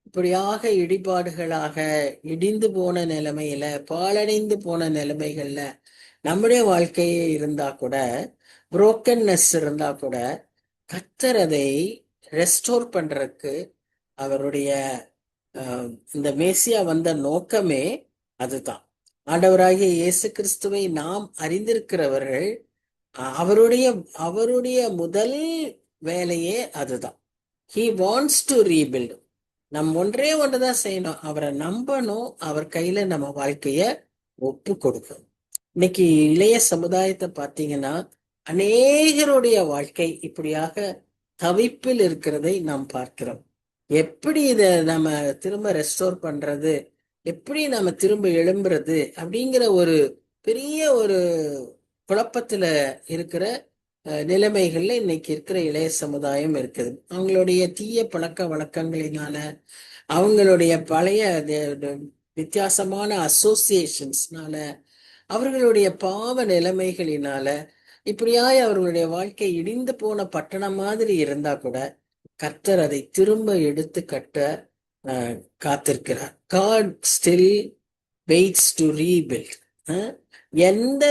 இப்படியாக இடிபாடுகளாக இடிந்து போன நிலைமையில, பாழடைந்து போன நிலைமைகள்ல நம்முடைய வாழ்க்கையே இருந்தா கூட, புரோக்கன்னஸ் இருந்தா கூட, கர்த்தர் அதை ரெஸ்டோர் பண்றதுக்கு அவருடைய இந்த மேசியா வந்த நோக்கமே அதுதான். ஆண்டவராகிய இயேசு கிறிஸ்துவை நாம் அறிந்திருக்கிறவர்கள் அவருடைய முதல் வேலையே அதுதான். He wants to rebuild. ஒன்றே ஒன்றுதான் செய்யணும், அவரை நம்பணும், அவர் கையில நம்ம வாழ்க்கைய ஒப்பு கொடுக்கணும். இன்னைக்கு இளைய சமுதாயத்தை பார்த்தீங்கன்னா அநேகருடைய வாழ்க்கை இப்படியாக தவிப்பில் இருக்கிறதை நாம் பார்க்கிறோம். எப்படி இதை நம்ம திரும்ப ரெஸ்டோர் பண்றது, எப்படி நம்ம திரும்ப எழும்புறது அப்படிங்கிற ஒரு பெரிய ஒரு குழப்பத்துல இருக்கிற நிலைமைகள்ல இன்னைக்கு இருக்கிற இளைய சமுதாயம் இருக்குது. அவங்களுடைய தீய பழக்க வழக்கங்களினால, அவங்களுடைய பழைய வித்தியாசமான அசோசியேஷன்ஸ்னால, அவர்களுடைய பாவ நிலைமைகளினால, இப்படியாய் அவர்களுடைய வாழ்க்கை இடிந்து போன பட்டணம் மாதிரி இருந்தா கூட கர்த்தர் அதை திரும்ப எடுத்து கட்ட காத்திருக்கிறார். God still waits to rebuild. எந்த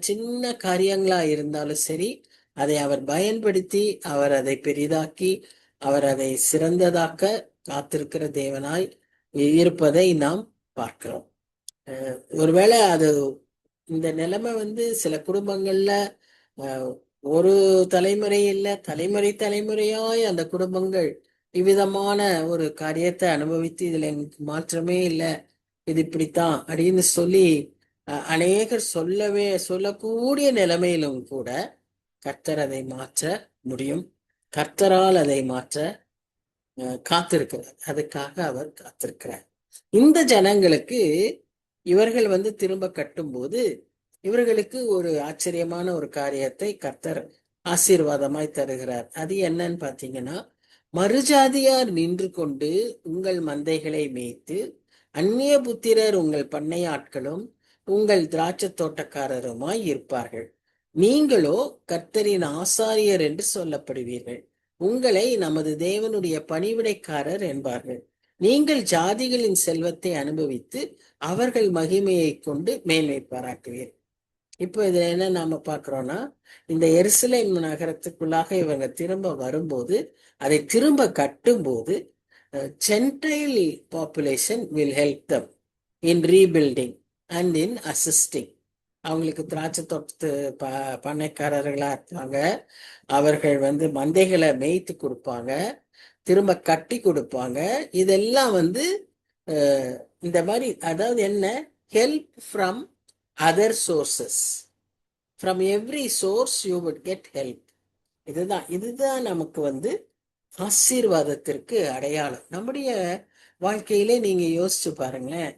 சின்ன காரியங்களா இருந்தாலும் சரி, அதை அவர் பயன்படுத்தி, அவர் அதை பெரிதாக்கி, அவர் அதை சிறந்ததாக்க காத்திருக்கிற தேவனாய் இருப்பதை நாம் பார்க்கிறோம். ஒருவேளை அது இந்த நிலைமை சில குடும்பங்கள்ல ஒரு தலைமுறை இல்ல, தலைமுறையாய் அந்த குடும்பங்கள் இவ்விதமான ஒரு காரியத்தை அனுபவித்து இதுல எனக்கு மாற்றமே இல்லை, இது இப்படித்தான் அப்படின்னு சொல்லி அநேகர் சொல்லக்கூடிய நிலைமையிலும் கூட கர்த்தர் அதை மாற்ற முடியும். கர்த்தரால் அதை மாற்ற காத்திருக்கிறார். அதுக்காக அவர் காத்திருக்கிறார். இந்த ஜனங்களுக்கு இவர்கள் திரும்ப கட்டும்போது இவர்களுக்கு ஒரு ஆச்சரியமான ஒரு காரியத்தை கர்த்தர் ஆசீர்வாதமாய் தருகிறார். அது என்னன்னு பாத்தீங்கன்னா, மறுஜாதியார் நின்று கொண்டு உங்கள் மந்தைகளை மேய்த்து, அந்நிய புத்திரர் உங்கள் பண்ணை ஆட்களும் உங்கள் திராட்சை தோட்டக்காரருமாய் இருப்பார்கள். நீங்களோ கர்த்தரின் ஆசாரியர் என்று சொல்லப்படுவீர்கள். உங்களை நமது தேவனுடைய பணிவிடைக்காரர் என்பார்கள். நீங்கள் ஜாதிகளின் செல்வத்தை அனுபவித்து அவர்கள் மகிமையை கொண்டு மேன்மை பாராட்டுவீர்கள். இப்போ இதுல என்ன நாம பாக்குறோம்னா, இந்த எருசலேம் நகரத்துக்குள்ளாக இவங்க திரும்ப வரும்போது, அதை திரும்ப கட்டும்போது gentile population will help them in rebuilding and in assisting. அவங்களுக்கு திராட்சை தோட்டத்து பண்ணைக்காரர்களா இருப்பாங்க. அவர்கள் மந்தைகளை மேய்த்து கொடுப்பாங்க, திரும்ப கட்டி கொடுப்பாங்க. இதெல்லாம் இந்த மாதிரி, அதாவது என்ன, help from other sources. From every source you would get help. இதுதான் நமக்கு ஆசீர்வாதத்திற்கு அடையாளம். நம்முடைய வாழ்க்கையிலே நீங்க யோசிச்சு பாருங்களேன்.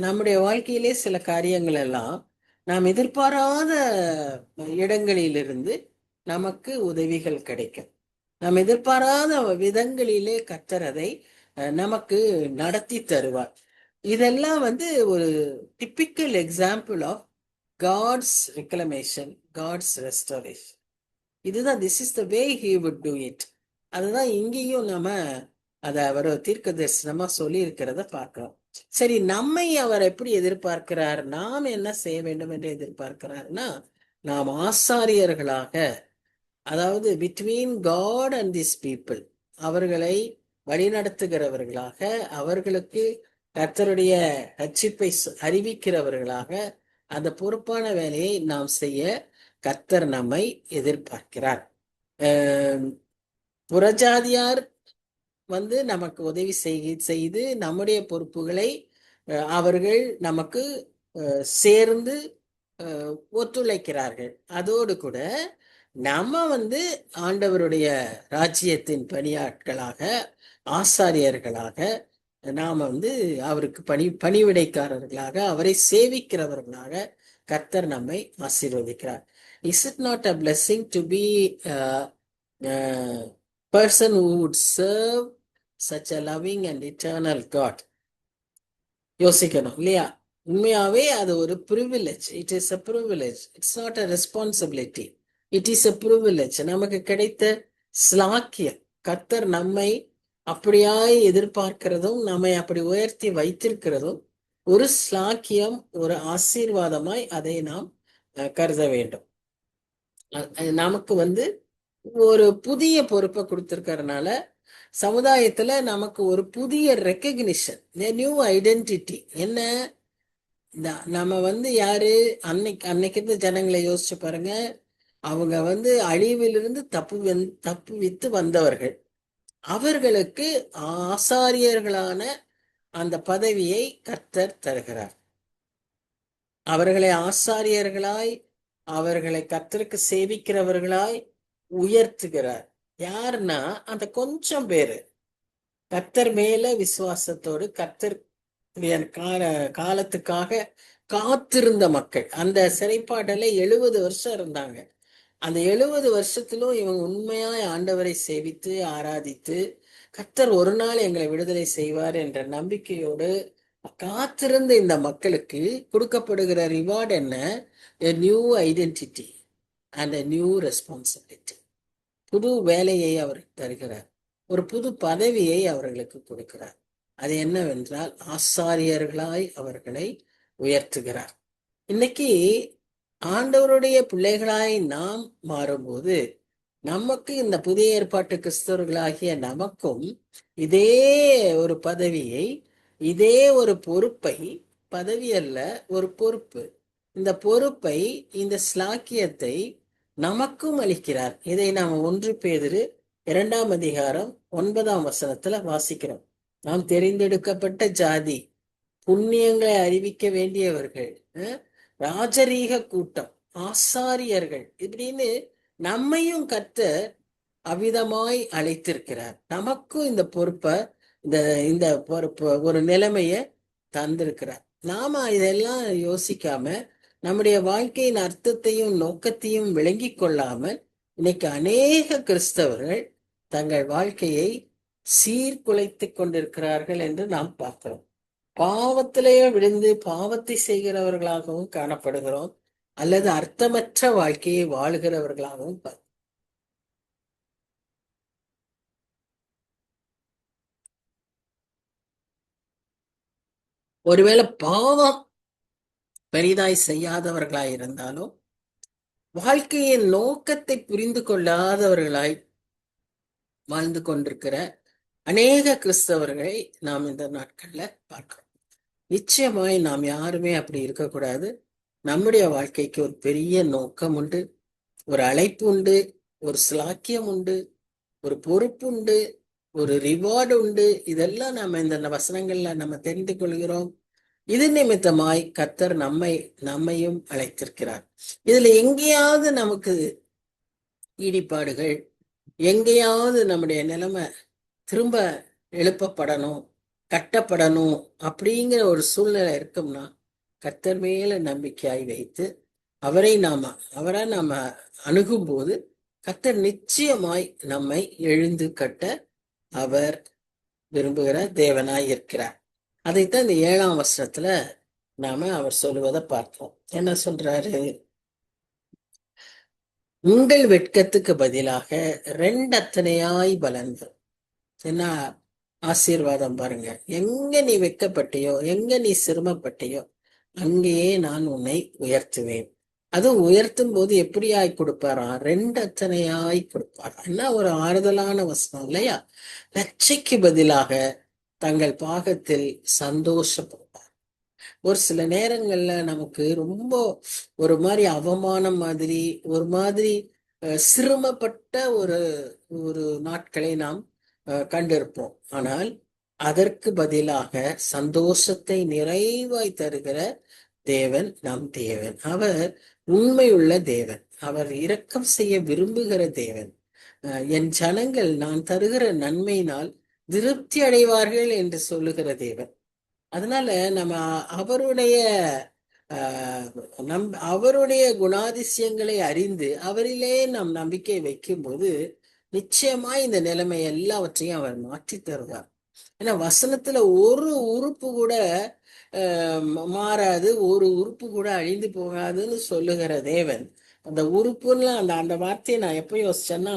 நம்முடைய வாழ்க்கையிலே சில காரியங்கள் எல்லாம் நாம் எதிர்பாராத இடங்களிலிருந்து நமக்கு உதவிகள் கிடைக்கும். நாம் எதிர்பாராத விதங்களிலே கர்த்தர் அதை நமக்கு நடத்தி தருவார். இதெல்லாம் ஒரு typical example of God's reclamation, God's restoration. இதுதான், this is the way he would do it. அதுதான் இங்கேயும் நாம அதை அவர் தீர்க்க தரிசனமா சொல்லி இருக்கிறத பார்க்கிறோம். சரி, நம்மை அவர் எப்படி எதிர்பார்க்கிறார், நாம் என்ன செய்ய வேண்டும் என்று எதிர்பார்க்கிறார்னா, நாம் ஆசாரியர்களாக, அதாவது between God and this people, அவர்களை வழிநடத்துகிறவர்களாக, அவர்களுக்கு கர்த்தருடைய ரட்சிப்பை அறிவிக்கிறவர்களாக அந்த பொறுப்பான வேலையை நாம் செய்ய கர்த்தர் நம்மை எதிர்பார்க்கிறார். புறஜாதியார் நமக்கு உதவி செய்து நம்முடைய பொறுப்புகளை அவர்கள் நமக்கு சேர்ந்து ஒத்துழைக்கிறார்கள். அதோடு கூட நம்ம ஆண்டவருடைய ராஜ்யத்தின் பணியாட்களாக, ஆசாரியர்களாக, நாம அவருக்கு பணிவிடைக்காரர்களாக, அவரை சேவிக்கிறவர்களாக கர்த்தர் நம்மை ஆசீர்வதிக்கிறார். Is it not a blessing to be person who would serve such a loving and eternal God? யோசிக்கணும் இல்லையா? உண்மையாவே அது ஒரு privilege. It is a privilege. It's not a responsibility. It is a privilege. நமக்கு கிடைத்த ஸ்லாக்கியம். கர்த்தர் நம்மை அப்படியாய் எதிர்பார்க்கிறதும், நம்மை அப்படி உயர்த்தி வைத்திருக்கிறதும் ஒரு ஸ்லாக்கியம், ஒரு ஆசீர்வாதமாய் அதை நாம் கருத வேண்டும். நமக்கு ஒரு புதிய பொறுப்பை கொடுத்திருக்கிறதுனால சமுதாயத்துல நமக்கு ஒரு புதிய ரெக்கக்னிஷன், நியூ ஐடென்டிட்டி. என்ன, நம்ம யாரு, அன்னைக்கு இருந்த ஜனங்களை யோசிச்சு பாருங்க. அவங்க அழிவிலிருந்து தப்புவித்து வந்தவர்கள். அவர்களுக்கு ஆசாரியர்களான அந்த பதவியை கர்த்தர் தருகிறார். அவர்களை ஆசாரியர்களாய், அவர்களை கர்த்தருக்கு சேவிக்கிறவர்களாய் உயர்த்துகிறார். யாருன்னா, அந்த கொஞ்சம் பேரு கர்த்தர் மேல விசுவாசத்தோடு, கர்த்தர் காலத்துக்காக காத்திருந்த மக்கள். அந்த சிறைப்பாடல 70 வருஷம் இருந்தாங்க. அந்த 70 வருஷத்திலும் இவங்க உண்மையாய் ஆண்டவரை சேவித்து ஆராதித்து, கர்த்தர் ஒரு நாள் எங்களை விடுதலை செய்வார் என்ற நம்பிக்கையோடு காத்திருந்த இந்த மக்களுக்கு கொடுக்கப்படுகிற ரிவார்டு என்ன? A new identity and a new responsibility. புது வேலையை அவர் தருகிறார். ஒரு புது பதவியை அவர்களுக்கு கொடுக்கிறார். அது என்னவென்றால் ஆசாரியர்களாய் அவர்களை உயர்த்துகிறார். இன்னைக்கு ஆண்டவருடைய பிள்ளைகளாய் நாம் மாறும்போது நமக்கு இந்த புதிய ஏற்பாட்டு கிறிஸ்தவர்களாகிய நமக்கும் இதே ஒரு பதவியை, இதே ஒரு பொறுப்பை, பதவி அல்ல ஒரு பொறுப்பு, இந்த பொறுப்பை, இந்த ஸ்லாக்கியத்தை நமக்கும் அளிக்கிறார். இதை நாம் 1 பேதுரு 2ஆம் அதிகாரம் 9ஆம் வசனத்துல வாசிக்கிறோம். நாம் தெரிந்தெடுக்கப்பட்ட ஜாதி, புண்ணியங்களை அறிவிக்க வேண்டியவர்கள், ராஜரீக கூட்டம், ஆசாரியர்கள், இப்படின்னு நம்மையும் கர்த்தர் அவ்விதமாய் அழைத்திருக்கிறார். நமக்கும் இந்த பொறுப்பை, இந்த இந்த பொறுப்பு, ஒரு நிலைமைய தந்திருக்கிறார். நாம இதெல்லாம் யோசிக்காம நம்முடைய வாழ்க்கையின் அர்த்தத்தையும் நோக்கத்தையும் விளங்கி கொள்ளாமல் இன்னைக்கு அநேக கிறிஸ்தவர்கள் தங்கள் வாழ்க்கையை சீர்குலைத்து கொண்டிருக்கிறார்கள் என்று நாம் பார்க்கிறோம். பாவத்திலேயே விழுந்து பாவத்தை செய்கிறவர்களாகவும் காணப்படுகிறோம், அல்லது அர்த்தமற்ற வாழ்க்கையை வாழுகிறவர்களாகவும் ஒருவேளை பாவம் பெரிதாய் செய்யாதவர்களாய் இருந்தாலும் வாழ்க்கையின் நோக்கத்தை புரிந்து கொள்ளாதவர்களாய் வாழ்ந்து கொண்டிருக்கிற அநேக கிறிஸ்தவர்களை நாம் இந்த நாட்கள்ல பார்க்கிறோம். நிச்சயமாய் நாம் யாருமே அப்படி இருக்கக்கூடாது. நம்முடைய வாழ்க்கைக்கு ஒரு பெரிய நோக்கம் உண்டு, ஒரு அழைப்பு உண்டு, ஒரு ஸ்லாக்கியம் உண்டு, ஒரு பொறுப்பு உண்டு, ஒரு ரிவார்டு உண்டு. இதெல்லாம் நம்ம இந்த வசனங்கள்ல நம்ம தெரிந்து கொள்கிறோம். இது நிமித்தமாய் கர்த்தர் நம்மையும் அழைத்திருக்கிறார். இதுல எங்கேயாவது நமக்கு ஈடுபாடுகள், எங்கேயாவது நம்முடைய நிலைமை திரும்ப எழுப்பப்படணும், கட்டப்படணும் அப்படிங்கிற ஒரு சூழ்நிலை இருக்கும்னா கர்த்தர் மேல நம்பிக்கையாய் வைத்து அவரை நாம அணுகும்போது கர்த்தர் நிச்சயமாய் நம்மை எழுந்து கட்ட அவர் விரும்புகிற தேவனாய் இருக்கிறார். அதைத்தான் இந்த 7ஆம் வசனத்துல நாம அவர் சொல்லுவதை பார்த்தோம். என்ன சொல்றாரு? உங்கள் வெட்கத்துக்கு பதிலாக 2 அத்தனையாய் பலன்கள். என்ன ஆசீர்வாதம் பாருங்க. எங்க நீ வெட்கப்பட்டியோ, எங்க நீ சிரமப்பட்டியோ, அங்கேயே நான் உன்னை உயர்த்துவேன். அது உயர்த்தும் போது எப்படியாய் கொடுப்பாராம்? 2 அத்தனையாய் கொடுப்பாராம். என்ன ஒரு ஆறுதலான வசனம் இல்லையா? லட்சைக்கு பதிலாக தங்கள் பாகத்தில் சந்தோஷப்படுவார். ஒரு சில நேரங்கள்ல நமக்கு ரொம்ப ஒரு மாதிரி அவமானம் மாதிரி, ஒரு மாதிரி சிரமப்பட்ட ஒரு நாட்களை நாம் கண்டிருப்போம். ஆனால் அதற்கு பதிலாக சந்தோஷத்தை நிறைவாய் தருகிற தேவன் நம் தேவன். அவர் உண்மையுள்ள தேவன். அவர் இரக்கம் செய்ய விரும்புகிற தேவன். என் ஜனங்கள் நான் தருகிற நன்மையினால் திருப்தி அடைவார்கள் என்று சொல்லுகிற தேவன். அதனால நம்ம அவருடைய குணாதிசயங்களை அறிந்து அவரிலே நாம் நம்பிக்கை வைக்கும் போது நிச்சயமா இந்த நிலைமை எல்லாவற்றையும் அவர் மாற்றி தருவார். ஏன்னா வசனத்துல ஒரு உறுப்பு கூட மாறாது, ஒரு உறுப்பு கூட அழிந்து போகாதுன்னு சொல்லுகிற தேவன். அந்த உறுப்புன்னு அந்த வார்த்தையை நான் எப்ப யோசிச்சேன்னா,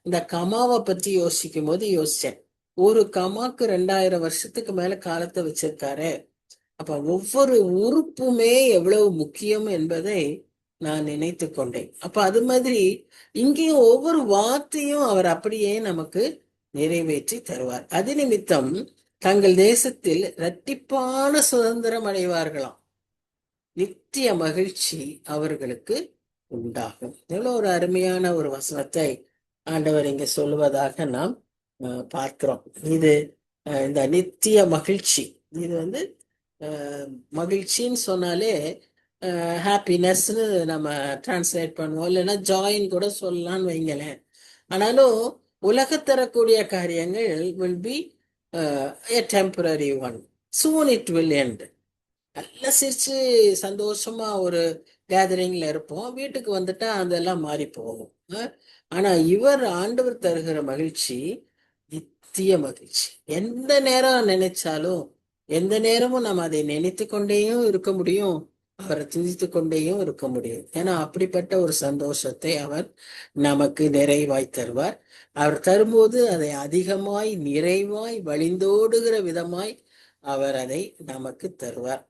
இந்த கமாவை பற்றி யோசிக்கும் போது யோசிச்சேன். ஒரு கமாக்கு 2000 வருஷத்துக்கு மேல காலத்தை வச்சிருக்காரு. அப்ப ஒவ்வொரு உறுப்புமே எவ்வளவு முக்கியம் என்பதை நான் நினைத்து கொண்டேன். அப்ப அது மாதிரி இங்கேயும் ஒவ்வொரு வார்த்தையும் அவர் அப்படியே நமக்கு நிறைவேற்றி தருவார். அது நிமித்தம் தங்கள் தேசத்தில் இரட்டிப்பான சுதந்திரம் அடைவார்களாம். நித்திய மகிழ்ச்சி அவர்களுக்கு உண்டாகும். எவ்வளவு ஒரு அருமையான ஒரு வசனத்தை ஆண்டவர் இங்க சொல்லுவதாக நாம் பார்க்கிறோம். இது இந்த நித்திய மகிழ்ச்சி, இது மகிழ்ச்சின்னு சொன்னாலே ஹாப்பினஸ்ன்னு நம்ம டிரான்ஸ்லேட் பண்ணுவோம், இல்லைன்னா ஜாயின் கூட சொல்லலாம்னு வைங்களேன். ஆனாலும் உலக தரக்கூடிய காரியங்கள் will be a temporary one. Soon it will end. நல்லா சிரிச்சு சந்தோஷமா ஒரு கேதரிங்ல இருப்போம். வீட்டுக்கு வந்துட்டா அதெல்லாம் மாறி போகும். ஆனா ஆண்டவர் தருகிற மகிழ்ச்சி நித்திய மகிழ்ச்சி. எந்த நேரம் நினைச்சாலும், எந்த நேரமும் நம்ம அதை நினைத்து கொண்டேயும் இருக்க முடியும், அவரை துதித்து கொண்டேயும் இருக்க முடியும். ஏன்னா அப்படிப்பட்ட ஒரு சந்தோஷத்தை அவர் நமக்கு நிறைவாய் தருவார். அவர் தரும்போது அதை அதிகமாய் நிறைவாய் வழிந்தோடுகிற விதமாய் அவர் அதை நமக்கு தருவார்.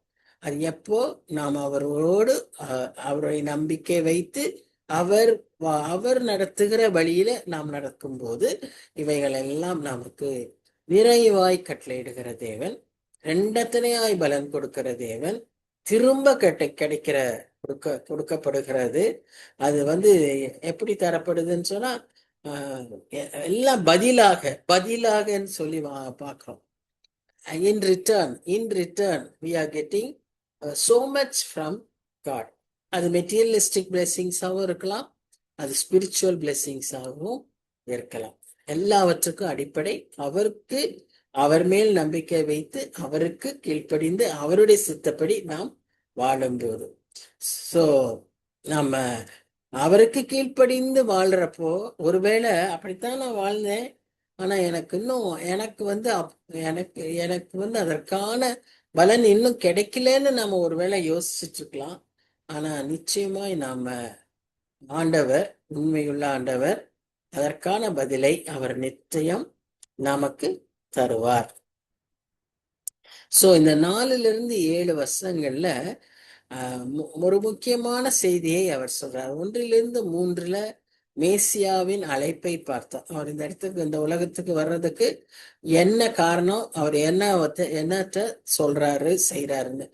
அது எப்போ நாம் அவரோடு அவரை நம்பிக்கை வைத்து அவர் அவர் நடத்துகிற வழியில நாம் நடக்கும்போது இவைகள் எல்லாம் நமக்கு நிறைவாய் கட்டளையிடுகிற தேவன், ரெண்டத்தனையாய் பலன் கொடுக்கிற தேவன், திரும்ப கிடைக்கிற கொடுக்கப்படுகிறது. அது எப்படி தரப்படுதுன்னு சொன்னா எல்லாம் பதிலாகன்னு சொல்லி பார்க்கிறோம். in return we are getting so much from God. அது மெட்டீரியலிஸ்டிக் பிளெஸிங்ஸாகவும் இருக்கலாம், அது ஸ்பிரிச்சுவல் பிளெஸிங்ஸாகவும் இருக்கலாம். எல்லாவற்றுக்கும் அடிப்படை அவர் மேல் நம்பிக்கை வைத்து அவருக்கு கீழ்ப்படிந்து அவருடைய சித்தப்படி நாம் வாழும்போது. ஸோ நம்ம அவருக்கு கீழ்ப்படிந்து வாழ்றப்போ, ஒருவேளை அப்படித்தான் நான் வாழ்ந்தேன், ஆனா எனக்கு இன்னும் எனக்கு அதற்கான பலன் இன்னும் கிடைக்கலன்னு நம்ம ஒருவேளை யோசிச்சுட்டு இருக்கலாம். ஆனா நிச்சயமாய் நாம ஆண்டவர், உண்மையுள்ள ஆண்டவர், அதற்கான பதிலை அவர் நிச்சயம் நமக்கு தருவார். சோ இந்த 4-7 வருஷங்கள்ல ஒரு முக்கியமான செய்தியை அவர் சொல்றார். 1-3 மேசியாவின் அழைப்பை பார்த்தோம். அவர் இந்த இடத்துக்கு, இந்த உலகத்துக்கு வர்றதுக்கு என்ன காரணம், அவர் என்னத்த சொல்றாரு செய்யறாருன்னு.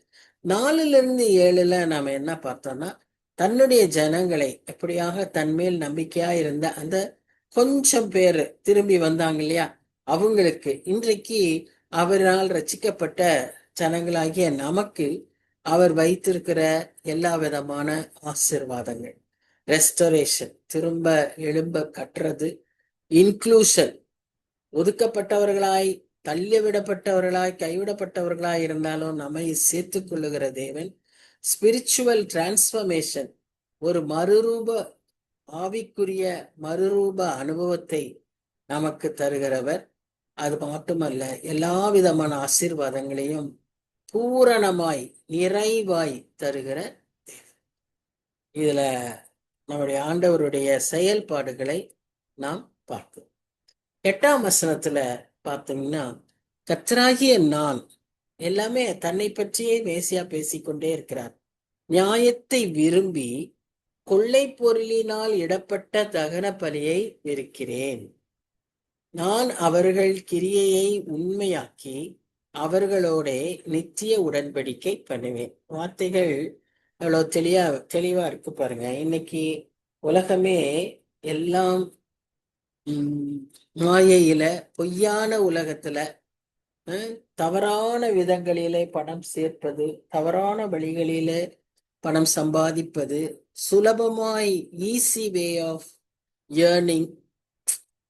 4-7 நாம என்ன பார்த்தோம்னா, தன்னுடைய ஜனங்களை எப்படியாக தன்மேல் நம்பிக்கையா இருந்த அந்த கொஞ்சம் பேர் திரும்பி வந்தாங்க இல்லையா, அவங்களுக்கு இன்றைக்கு அவரால் ரட்சிக்கப்பட்ட ஜனங்களாகிய நமக்கு அவர் வைத்திருக்கிற எல்லா விதமான ஆசீர்வாதங்கள், ரெஸ்டோரேஷன், திரும்ப எழும்ப கட்டுறது, இன்க்ளூஷன், ஒதுக்கப்பட்டவர்களாய், தள்ளிவிடப்பட்டவர்களாய், கைவிடப்பட்டவர்களாய் இருந்தாலும் நம்மை சேர்த்துக் கொள்ளுகிற தேவன், ஸ்பிரிச்சுவல் டிரான்ஸ்பர்மேஷன், ஒரு ஆவிக்குரிய மறுரூப அனுபவத்தை நமக்கு தருகிறவர். அது மட்டுமல்ல, எல்லா விதமான ஆசீர்வாதங்களையும் பூரணமாய் நிறைவாய் தருகிற தேவன். இதுல நம்முடைய ஆண்டவருடைய செயல்பாடுகளை நாம் பார்க்கிறோம். 8ஆம் வசனத்துல பார்த்தீங்கன்னா, கர்த்தராகிய நான், எல்லாமே தன்னை பற்றியே மேசியா பேசிக்கொண்டே இருக்கிறார். நியாயத்தை விரும்பி கொள்ளை பொருளினால் இடப்பட்ட தகன பலியை வெறுக்கிறேன். நான் அவர்கள் கிரியையை உண்மையாக்கி அவர்களோட நித்திய உடன்படிக்கை பண்ணுவேன். வார்த்தைகள் அவ்வளவு தெளிவா இருக்கு பாருங்க. இன்னைக்கு உலகமே எல்லாம் மாயையில, பொய்யான உலகத்துல, தவறான விதங்களிலே பணம் சேர்ப்பது, தவறான வழிகளிலே பணம் சம்பாதிப்பது, சுலபமாய் easy way of earning.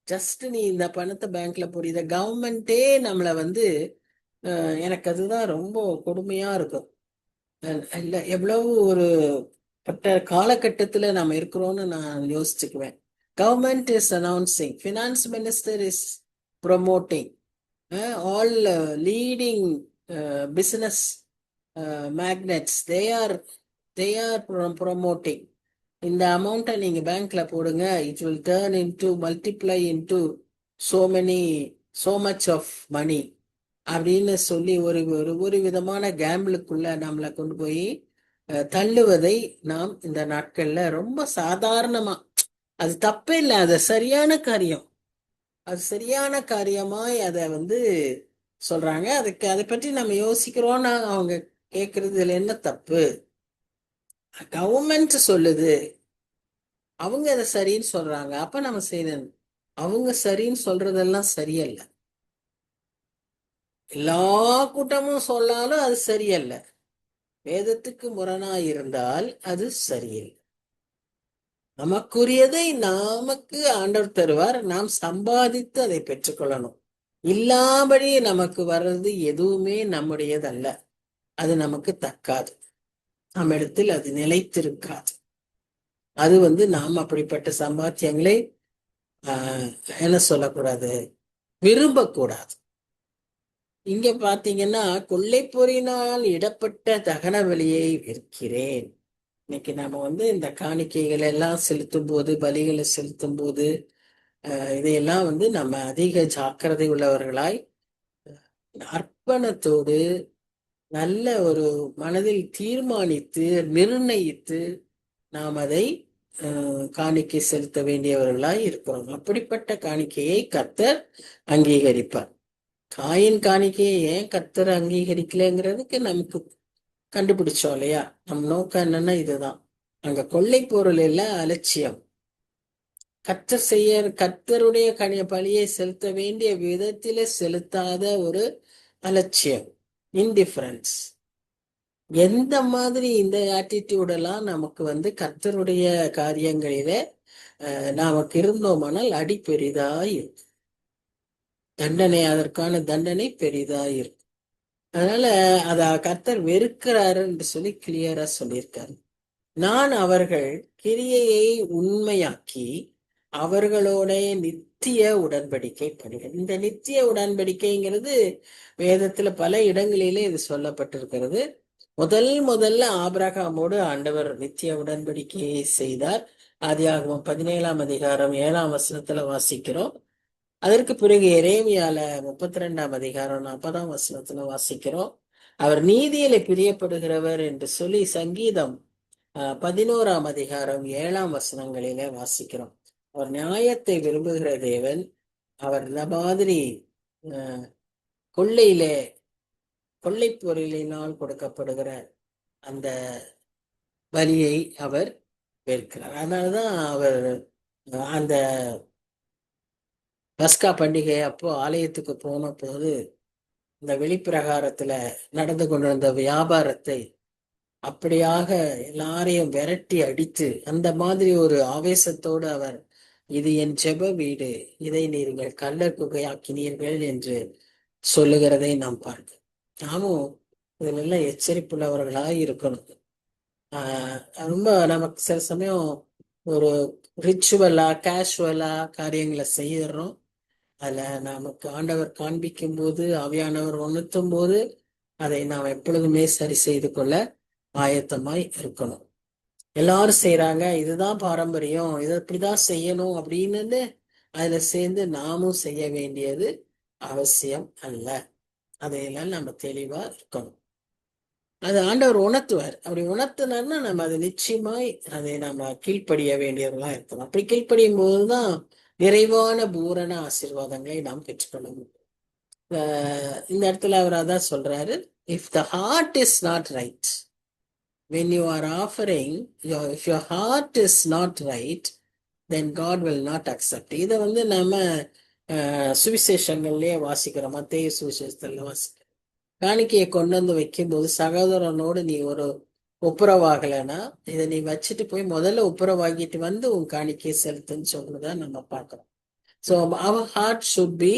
Just நீ இந்த பணத்தை பேங்க்ல போடு. இத கவர்மெண்டே நம்மளை எனக்கு அதுதான் ரொம்ப கொடுமையா இருக்கும். இல்ல எவ்வளவு ஒரு பட்ட காலகட்டத்துல நம்ம இருக்கிறோம்னு நான் யோசிச்சுக்குவேன். Government is announcing, finance minister is promoting, all leading business magnates they are promoting. இந்த அமௌண்ட்டை நீங்க பேங்க்ல போடுங்க, it will turn into multiply into so much of money அப்படின்னு சொல்லி ஒரு விதமான கேம்பிளுக்குள்ள நம்மளை கொண்டு போய் தள்ளுவதை நாம் இந்த நாட்கள்ல ரொம்ப சாதாரணமா, அது தப்பே இல்லை, அது சரியான காரியம், அது சரியான காரியமாய் அதை சொல்றாங்க. அதை பற்றி நம்ம யோசிக்கிறோம்னா அவங்க கேட்கறது இதுல என்ன தப்பு? கவர்மெண்ட் சொல்லுது, அவங்க அதை சரின்னு சொல்றாங்க, அப்ப நம்ம செய்யணும். அவங்க சரின்னு சொல்றதெல்லாம் சரியல்ல. எல்லா கூட்டமும் சொன்னாலும் அது சரியல்ல. வேதத்துக்கு முரணாய் இருந்தால் அது சரியில்லை. நமக்குரியதை நமக்கு ஆண்டவர் தருவார், நாம் சம்பாதித்து அதை பெற்றுக்கொள்ளணும். இல்லாபடி நமக்கு வர்றது எதுவுமே நம்முடையதல்ல. அது நமக்கு தக்காது, நம்மிடத்தில் அது நிலைத்திருக்காது. அது நாம் அப்படிப்பட்ட சம்பாத்தியங்களை என்ன சொல்லக்கூடாது, விரும்பக்கூடாது. இங்க பாத்தீங்கன்னா, கொள்ளைப்பொறியினால் இடப்பட்ட தகன பலியை விற்கிறேன். இன்னைக்கு நாம இந்த காணிக்கைகள் எல்லாம் செலுத்தும் போது, பலிகளை செலுத்தும் போது இதையெல்லாம் நம்ம அதிக ஜாக்கிரதை உள்ளவர்களாய் அர்ப்பணத்தோடு நல்ல ஒரு மனதில் தீர்மானித்து நிர்ணயித்து நாம் அதை காணிக்கை செலுத்த வேண்டியவர்களாய் இருக்கிறோம். அப்படிப்பட்ட காணிக்கையை கர்த்தர் அங்கீகரிப்பார். காயின் காணிக்கையை ஏன் கர்த்தர் அங்கீகரிக்கலைங்கிறதுக்கு நமக்கு கண்டுபிடிச்சோம் இல்லையா? நம் நோக்கம் என்னன்னா இதுதான். அங்க கொள்ளை பொருள் இல்ல, அலட்சியம். கர்த்தருடைய பலியை செலுத்த வேண்டிய விதத்தில செலுத்தாத ஒரு அலட்சியம், இன்டிஃபரன்ஸ். எந்த மாதிரி இந்த ஆட்டிடியூட் எல்லாம் நமக்கு கர்த்தருடைய காரியங்களில நமக்கு இருந்தோமானால் அடி பெரிதாயிருக்கும், தண்டனை, அதற்கான தண்டனை பெரிதாயிருக்கும். அதனால அத கர்த்தர் வெறுக்கிறாரு என்று சொல்லி கிளியரா சொல்லியிருக்காரு. நான் அவர்கள் கிரியையை உண்மையாக்கி அவர்களோட நித்திய உடன்படிக்கை பண்ணுகிறேன். இந்த நித்திய உடன்படிக்கைங்கிறது வேதத்துல பல இடங்களிலே இது சொல்லப்பட்டிருக்கிறது. முதல்ல ஆபிரகாமோடு ஆண்டவர் நித்திய உடன்படிக்கையை செய்தார். ஆதியாகமம் 17ஆம் அதிகாரம் 7ஆம் வசனத்துல வாசிக்கிறோம். அதற்கு பிறகு எரேமியால 32ஆம் அதிகாரம் 40ஆம் வசனத்துல வாசிக்கிறோம். அவர் நீதியில பிரியப்படுகிறவர் என்று சொல்லி சங்கீதம் 11ஆம் அதிகாரம் 7ஆம் வசனங்களிலே வாசிக்கிறோம். அவர் நியாயத்தை விரும்புகிற தேவன். அவர் இந்த மாதிரி கொள்ளை பொருளினால் கொடுக்கப்படுகிற அந்த பலியை அவர் வெறுக்கிறார். அதனாலதான் அவர் அந்த பஸ்கா பண்டிகை அப்போ ஆலயத்துக்கு போன போது இந்த வெளிப்பிரகாரத்துல நடந்து கொண்டிருந்த வியாபாரத்தை அப்படியாக எல்லாரையும் விரட்டி அடித்து, அந்த மாதிரி ஒரு ஆவேசத்தோடு அவர், இது என் ஜெப வீடு, இதை நீங்கள் கள்ளர் குகையாக்கினீர்கள் என்று சொல்லுகிறதை நாம் பார்க்கிறோம். நாமும் இதுல எல்லாம் எச்சரிப்புள்ளவர்களாக இருக்கணும். ரொம்ப நமக்கு சில சமயம் ஒரு ரிச்சுவலா கேஷுவலா காரியங்களை செய்யறோம். அதுல நமக்கு ஆண்டவர் காண்பிக்கும் போது, ஆவியானவர் உணர்த்தும் போது அதை நாம் எப்பொழுதுமே சரி செய்து கொள்ள ஆயத்தமாய் இருக்கணும். எல்லாரும் செய்யறாங்க, இதுதான் பாரம்பரியம், இதை இப்படிதான் செய்யணும் அப்படின்னு அதுல சேர்ந்து நாமும் செய்ய வேண்டியது அவசியம் அல்ல. அதையெல்லாம் நம்ம தெளிவா இருக்கணும். அது ஆண்டவர் உணர்த்துவார். அப்படி உணர்த்தினார்னா நம்ம அதை நிச்சயமாய் அதை நம்ம கீழ்ப்படிய வேண்டியவர்களா இருக்கணும். அப்படி கீழ்ப்படியும் போதுதான் நிறைவான பூரண ஆசீர்வாதங்களை நாம் பெற்றுக்கொள்ள முடியும். இந்த இடத்துல அவர் அதான் சொல்றாரு, if the heart is not right, when you are offering, if your heart is not right, then God will not accept. இதை நம்ம சுவிசேஷங்கள்லயே வாசிக்கிறோம். மத்தேயு சுவிசேஷத்துல வாசிக்கிறோம். காணிக்கையை கொண்டு வைக்கும்போது சகோதரனோடு நீ ஒரு ஒப்புரவாகலைன்னா இதை நீ வச்சுட்டு போய் முதல்ல ஒப்புரவாகிட்டு உன் காணிக்கையை செலுத்துன்னு சொல்றதா நம்ம பார்க்கிறோம். So our heart should be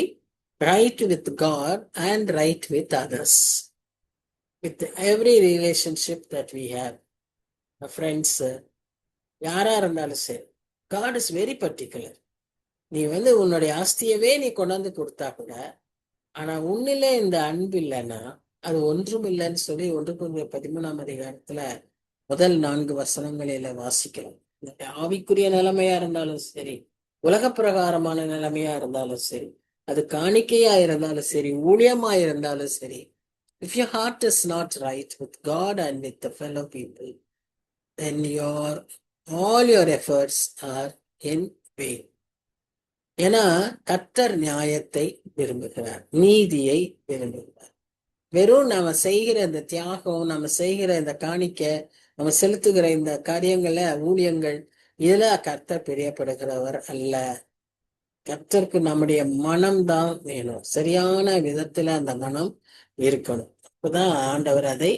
right with God and right with others, with every relationship that we have. Friends, யாரா இருந்தாலும் சரி, God is very particular. நீ உன்னுடைய ஆஸ்தியவே நீ கொண்டாந்து கொடுத்தா கூட, ஆனா உன்னிலே இந்த அன்பு இல்லைன்னா அது ஒன்றும் இல்லைன்னு சொல்லி 1 Corinthians 13ஆம் அதிகாரத்துல முதல் 4 வசனங்களில வாசிக்கிறோம். ஆவிக்குரிய நிலைமையா இருந்தாலும் சரி, உலக பிரகாரமான நிலைமையா இருந்தாலும் சரி, அது காணிக்கையா இருந்தாலும் சரி, ஊழியமா இருந்தாலும் சரி, if your heart is not right with God and with the fellow people, then all your efforts are in vain. ஏன்னா கர்த்தர் நியாயத்தை விரும்புகிறார், நீதியை விரும்புகிறார். வெறும் நாம செய்கிற இந்த தியாகம், நம்ம செய்கிற இந்த காணிக்க, நம்ம செலுத்துகிற இந்த காரியங்கள்ல ஊழியங்கள், இதுல கர்த்தர் பிரியப்படுகிறவர் அல்ல. கர்த்தருக்கு நம்முடைய மனம்தான் வேணும், சரியான விதத்துல அந்த மனம் இருக்கணும். அப்பதான் ஆண்டவர் அதை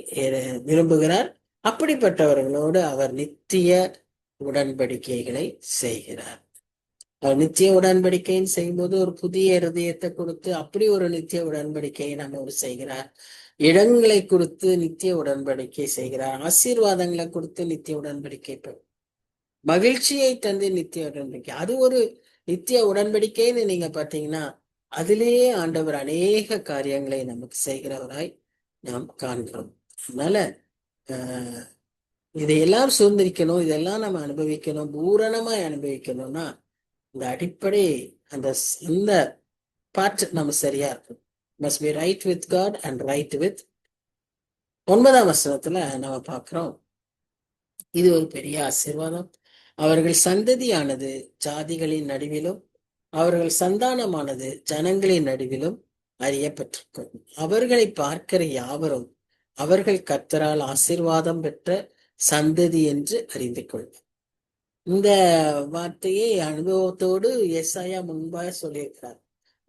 விரும்புகிறார். அப்படிப்பட்டவர்களோடு அவர் நித்திய உடன்படிக்கைகளை செய்கிறார். அவர் நித்திய உடன்படிக்கைன்னு செய்யும்போது ஒரு புதிய இருதயத்தை கொடுத்து அப்படி ஒரு நித்திய உடன்படிக்கையை நம்ம செய்கிறார். இடங்களை கொடுத்து நித்திய உடன்படிக்கை செய்கிறார். ஆசீர்வாதங்களை கொடுத்து நித்திய உடன்படிக்கை, மகிழ்ச்சியை தந்து நித்திய உடன்படிக்கை. அது ஒரு நித்திய உடன்படிக்கைன்னு நீங்க பாத்தீங்கன்னா அதிலேயே ஆண்டவர் அநேக காரியங்களை நமக்கு செய்கிறவராய் நாம் காண்கிறோம். அதனால இதையெல்லாம் சுதந்திரிக்கணும், இதெல்லாம் நம்ம அனுபவிக்கணும், பூரணமாய் அனுபவிக்கணும்னா இந்த அடிப்படை அந்த பார்ட் நம்ம சரியா இருக்கும். Must be right with God and right with. 9ஆம் வசனத்துல நம்ம பார்க்கிறோம், இது ஒரு பெரிய ஆசீர்வாதம். அவர்கள் சந்ததியானது ஜாதிகளின் நடுவிலும் அவர்கள் சந்தானமானது ஜனங்களின் நடுவிலும் அறியப்பட்டிருக்கும். அவர்களை பார்க்கிற யாவரும் அவர்கள் கர்த்தரால் ஆசீர்வாதம் பெற்ற சந்ததி என்று அறிந்து கொள்வர். இந்த வார்த்தையை அனுபவத்தோடு ஏசாயா முன்பாக சொல்லியிருக்கிறார்.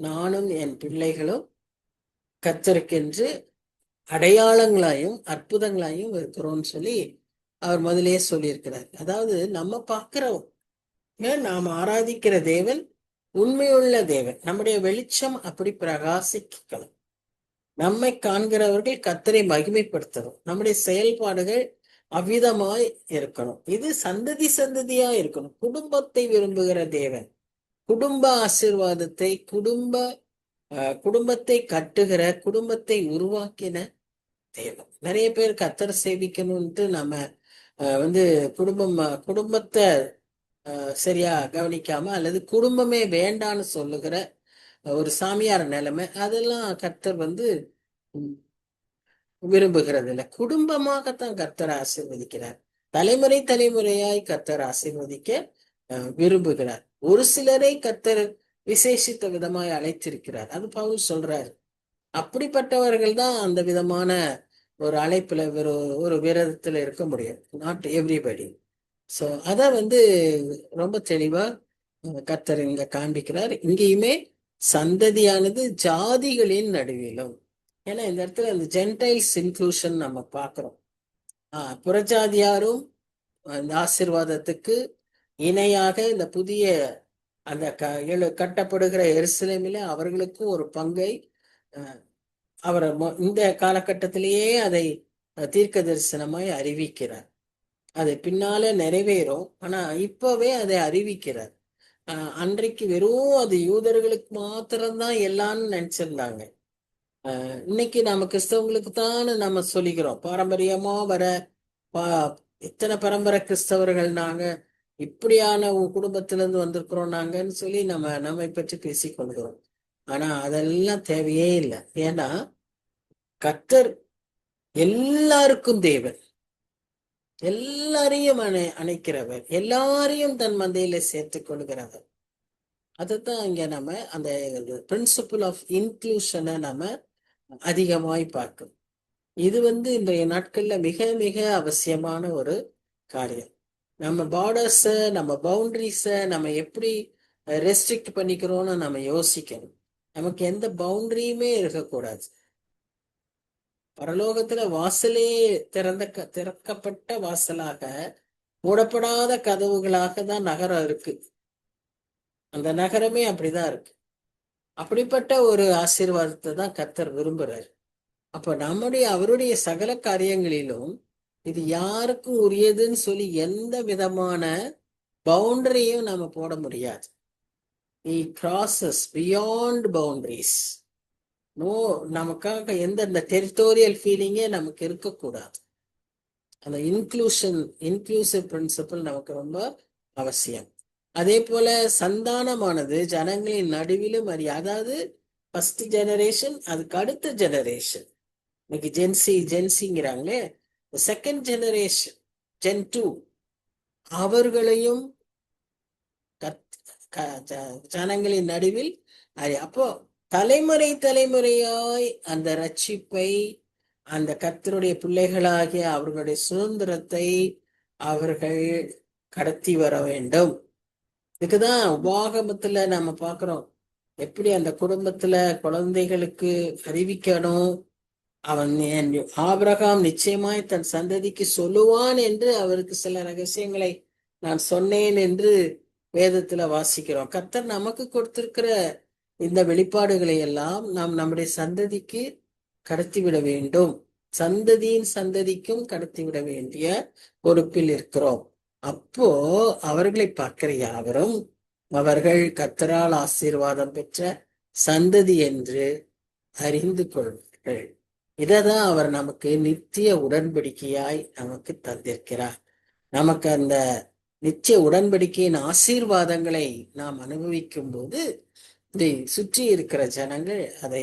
நானும் என் பிள்ளைகளும் கர்த்தருக்கென்று அடையாளங்களாயும் அற்புதங்களாயும் இருக்கிறோம்னு சொல்லி அவர் முதலே சொல்லியிருக்கிறார். அதாவது நம்ம பார்க்கிறோம், நாம் ஆராதிக்கிற தேவன் உண்மையுள்ள தேவன். நம்முடைய வெளிச்சம் அப்படி பிரகாசிக்கலாம். நம்மை காண்கிறவர்கள் கர்த்தரை மகிமைப்படுத்தணும். நம்முடைய செயல்பாடுகள் அவ்விதமாய் இருக்கணும். இது சந்ததி சந்ததியா இருக்கணும். குடும்பத்தை விரும்புகிற தேவன், குடும்ப ஆசீர்வாதத்தை, குடும்பத்தை கட்டுகிற, குடும்பத்தை உருவாக்கின தேவன். நிறைய பேர் கர்த்தரை சேவிக்கணும்ட்டு நம்ம குடும்பத்தை சரியா கவனிக்காம அல்லது குடும்பமே வேண்டான்னு சொல்லுகிற ஒரு சாமியார் நிலைமை, அதெல்லாம் கர்த்தர் விரும்புகிறது இல்லை. குடும்பமாகத்தான் கர்த்தர் ஆசீர்வதிக்கிறார். தலைமுறை தலைமுறையாய் கர்த்தர் ஆசீர்வதிக்க விரும்புகிறார். ஒரு சிலரை கர்த்தர் விசேஷித்த விதமாய் அழைத்திருக்கிறார். அது பவுல் சொல்றாரு. அப்படிப்பட்டவர்கள் தான் அந்த விதமான ஒரு அழைப்புல ஒரு விரதத்துல இருக்க முடியும். Not everybody. ஸோ அத ரொம்ப தெளிவா கர்த்தர் இங்க காண்பிக்கிறார். இங்கேயுமே சந்ததியானது ஜாதிகளின் நடுவிலும். ஏன்னா இந்த இடத்துல இந்த ஜென்டைல்ஸ் இன்க்ளூஷன் நம்ம பார்க்கிறோம். புறஜாதியாரும் இந்த ஆசீர்வாதத்துக்கு இணையாக இந்த புதிய அந்த கட்டப்படுகிற எருசலேமில அவர்களுக்கும் ஒரு பங்கை அவர் இந்த காலகட்டத்திலேயே அதை தீர்க்க தரிசனமாய் அறிவிக்கிறார். அது பின்னால நிறைவேறும். ஆனா இப்பவே அதை அறிவிக்கிறார். அன்றைக்கு வெறும் அது யூதர்களுக்கு மாத்திரம்தான் எல்லாம்னு நினைச்சிருந்தாங்க. இன்னைக்கு நம்ம கிறிஸ்தவங்களுக்கு தான் நம்ம சொல்லிக்கிறோம். பாரம்பரியமா வர இத்தனை பரம்பரை கிறிஸ்தவர்கள் நாங்க, இப்படியான குடும்பத்துல இருந்து வந்திருக்கிறோம் நாங்கன்னு சொல்லி நம்மை பற்றி பேசிக்கொள்கிறோம். ஆனா அதெல்லாம் தேவையே இல்லை. ஏன்னா கர்த்தர் எல்லாருக்கும் தேவன், எல்லாரையும் அணைக்கிறவர், எல்லாரையும் தன் மந்தையில சேர்த்துக் கொள்கிறவர். அதுதான் இங்க நம்ம அந்த பிரின்சிபிள் ஆஃப் இன்க்ளூஷனை நம்ம அதிகமாய் பார்க்கணும். இது இன்றைய நாட்கள்ல மிக மிக அவசியமான ஒரு காரியம். நம்ம பார்டர்ஸ, நம்ம பவுண்டரிஸ நம்ம எப்படி ரெஸ்ட்ரிக்ட் பண்ணிக்கிறோம்னு நம்ம யோசிக்கணும். நமக்கு எந்த பவுண்டரியுமே இருக்கக்கூடாது. பரலோகத்துல வாசலே திறக்கப்பட்ட வாசலாக, மூடப்படாத கதவுகளாக தான் நகரம் இருக்கு. அந்த நகரமே அப்படிதான் இருக்கு. அப்படிப்பட்ட ஒரு ஆசீர்வாதத்தை தான் கர்த்தர் விரும்புறாரு. அப்ப அவருடைய சகல காரியங்களிலும் இது யாருக்கும் உரியதுன்னு சொல்லி எந்த விதமான பவுண்டரியும் நம்ம போட முடியாது. He crosses beyond boundaries. நமக்காக எந்த டெரிட்டோரியல் ஃபீலிங்கே நமக்கு இருக்கக்கூடாது. அந்த இன்க்ளூசிவ் பிரின்சிபல் நமக்கு ரொம்ப அவசியம். அதே போல சந்தானமானது ஜனங்களின் நடுவிலும் அதாவது ஃபர்ஸ்ட் ஜெனரேஷன், அதுக்கு அடுத்த ஜெனரேஷன். இன்னைக்கு ஜென்சிங்கிறாங்களே, செகண்ட் ஜெனரேஷன், Gen 2, அவர்களையும் ஜனங்களின் நடுவில் அப்போ தலைமுறையாய் அந்த ரட்சிப்பை, அந்த கர்த்தருடைய பிள்ளைகளாகிய அவர்களுடைய சுதந்திரத்தை அவர்கள் கடத்தி வர வேண்டும். இதுக்குதான் உபாகமத்துல நம்ம பார்க்கிறோம், எப்படி அந்த குடும்பத்துல குழந்தைகளுக்கு அறிவிக்கணும். ஆபிரகாம் நிச்சயமாய் தன் சந்ததிக்கு சொல்லுவான் என்று அவருக்கு சில ரகசியங்களை நான் சொன்னேன் என்று வேதத்துல வாசிக்கிறோம். கர்த்தர் நமக்கு கொடுத்திருக்கிற இந்த வெளிப்பாடுகளை எல்லாம் நாம் நம்முடைய சந்ததிக்கு கடத்திவிட வேண்டும், சந்ததியின் சந்ததிக்கும் கடத்திவிட வேண்டிய பொறுப்பில் இருக்கிறோம். அப்போ அவர்களை பார்க்கிற யாவரும் அவர்கள் கர்த்தரால் ஆசீர்வாதம் பெற்ற சந்ததி என்று அறிந்து கொள்வார்கள். இததான் அவர் நமக்கு நித்திய உடன்படிக்கையாய் நமக்கு தந்திருக்கிறார். நமக்கு அந்த நிச்சய உடன்படிக்கையின் ஆசீர்வாதங்களை நாம் அனுபவிக்கும் போது இதை சுற்றி இருக்கிற ஜனங்கள் அதை